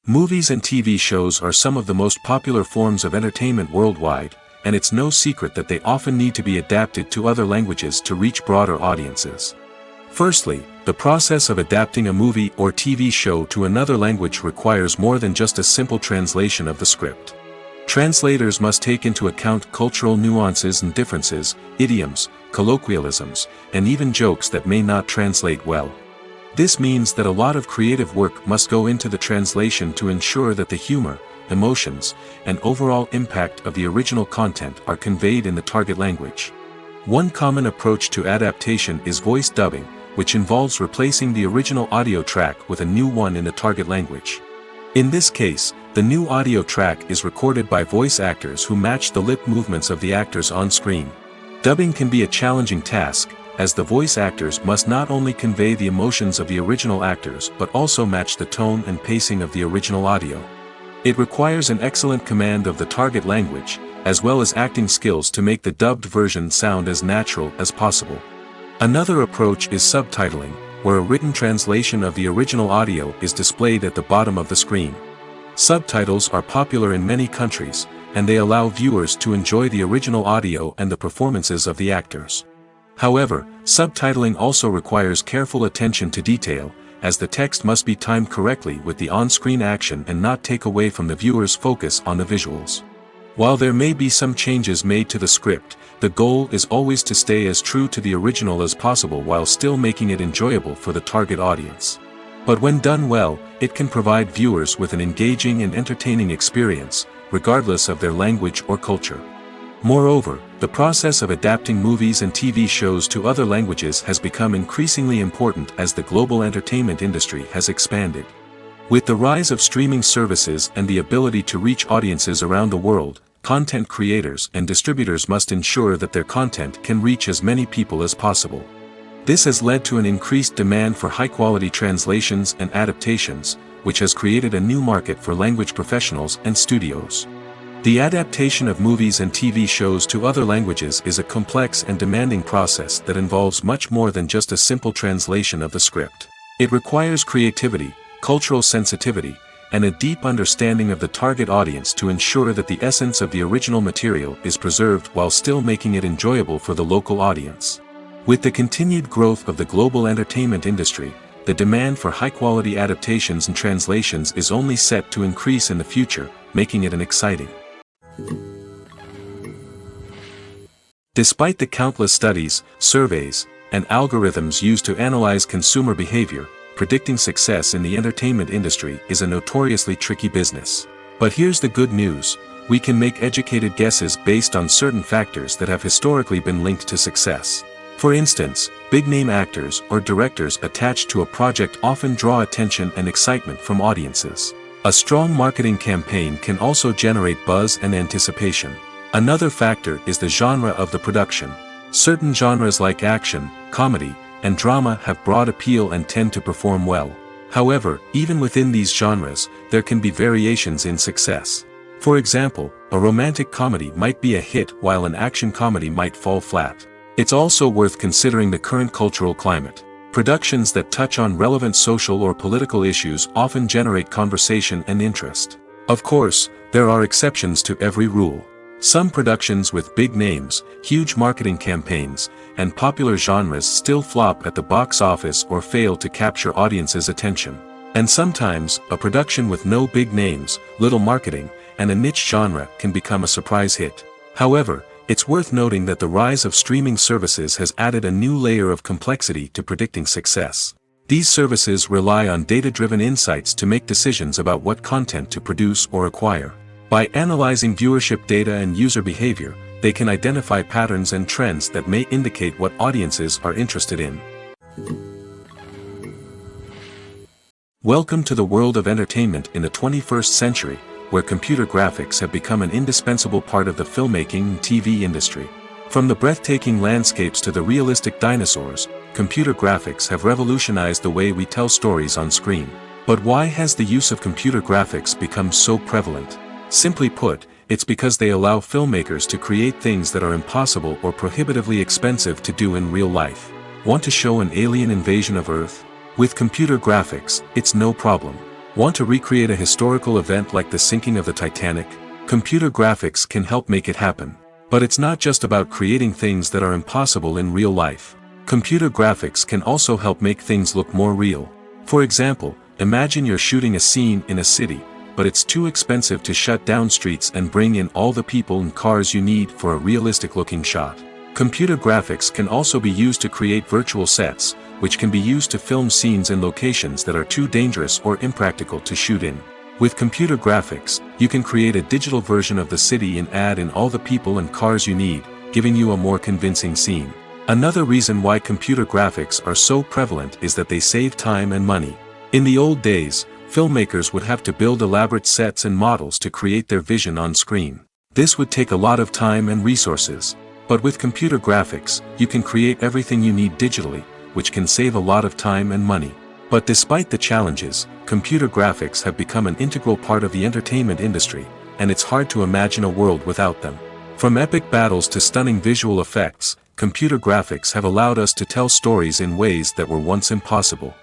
Movies and TV shows are some of the most popular forms of entertainment worldwide, and it's no secret that they often need to be adapted to other languages to reach broader audiences. Firstly, the process of adapting a movie or TV show to another language requires more than just a simple translation of the script. Translators must take into account cultural nuances and differences, idioms, colloquialisms, and even jokes that may not translate well. This means that a lot of creative work must go into the translation to ensure that the humor, emotions, and overall impact of the original content are conveyed in the target language. One common approach to adaptation is voice dubbing, which involves replacing the original audio track with a new one in the target language. In this case, the new audio track is recorded by voice actors who match the lip movements of the actors on screen. Dubbing can be a challenging task, as the voice actors must not only convey the emotions of the original actors but also match the tone and pacing of the original audio. It requires an excellent command of the target language, as well as acting skills to make the dubbed version sound as natural as possible. Another approach is subtitling, where a written translation of the original audio is displayed at the bottom of the screen. Subtitles are popular in many countries, and they allow viewers to enjoy the original audio and the performances of the actors. However, subtitling also requires careful attention to detail, as the text must be timed correctly with the on-screen action and not take away from the viewer's focus on the visuals. While there may be some changes made to the script, the goal is always to stay as true to the original as possible while still making it enjoyable for the target audience. But when done well, it can provide viewers with an engaging and entertaining experience, regardless of their language or culture. Moreover, the process of adapting movies and TV shows to other languages has become increasingly important as the global entertainment industry has expanded. With the rise of streaming services and the ability to reach audiences around the world, content creators and distributors must ensure that their content can reach as many people as possible. This has led to an increased demand for high-quality translations and adaptations, which has created a new market for language professionals and studios. The adaptation of movies and TV shows to other languages is a complex and demanding process that involves much more than just a simple translation of the script. It requires creativity, cultural sensitivity, and a deep understanding of the target audience to ensure that the essence of the original material is preserved while still making it enjoyable for the local audience. With the continued growth of the global entertainment industry, the demand for high-quality adaptations and translations is only set to increase in the future, making it an exciting. Despite the countless studies, surveys, and algorithms used to analyze consumer behavior, predicting success in the entertainment industry is a notoriously tricky business. But here's the good news: we can make educated guesses based on certain factors that have historically been linked to success. For instance, big-name actors or directors attached to a project often draw attention and excitement from audiences. A strong marketing campaign can also generate buzz and anticipation. Another factor is the genre of the production. Certain genres like action, comedy, and drama have broad appeal and tend to perform well. However, even within these genres, there can be variations in success. For example, a romantic comedy might be a hit while an action comedy might fall flat. It's also worth considering the current cultural climate. Productions that touch on relevant social or political issues often generate conversation and interest. Of course, there are exceptions to every rule. Some productions with big names, huge marketing campaigns, and popular genres still flop at the box office or fail to capture audiences' attention. And sometimes, a production with no big names, little marketing, and a niche genre can become a surprise hit. However, it's worth noting that the rise of streaming services has added a new layer of complexity to predicting success. These services rely on data-driven insights to make decisions about what content to produce or acquire. By analyzing viewership data and user behavior, they can identify patterns and trends that may indicate what audiences are interested in. Welcome to the world of entertainment in the 21st century, where computer graphics have become an indispensable part of the filmmaking and TV industry. From the breathtaking landscapes to the realistic dinosaurs, computer graphics have revolutionized the way we tell stories on screen. But why has the use of computer graphics become so prevalent? Simply put, it's because they allow filmmakers to create things that are impossible or prohibitively expensive to do in real life. Want to show an alien invasion of Earth? With computer graphics, it's no problem. Want to recreate a historical event like the sinking of the Titanic? Computer graphics can help make it happen. But it's not just about creating things that are impossible in real life. Computer graphics can also help make things look more real. For example, imagine you're shooting a scene in a city, but it's too expensive to shut down streets and bring in all the people and cars you need for a realistic-looking shot. Computer graphics can also be used to create virtual sets, which can be used to film scenes in locations that are too dangerous or impractical to shoot in. With computer graphics, you can create a digital version of the city and add in all the people and cars you need, giving you a more convincing scene. Another reason why computer graphics are so prevalent is that they save time and money. In the old days, filmmakers would have to build elaborate sets and models to create their vision on screen. This would take a lot of time and resources. But with computer graphics, you can create everything you need digitally, which can save a lot of time and money. But despite the challenges, computer graphics have become an integral part of the entertainment industry, and it's hard to imagine a world without them. From epic battles to stunning visual effects, computer graphics have allowed us to tell stories in ways that were once impossible.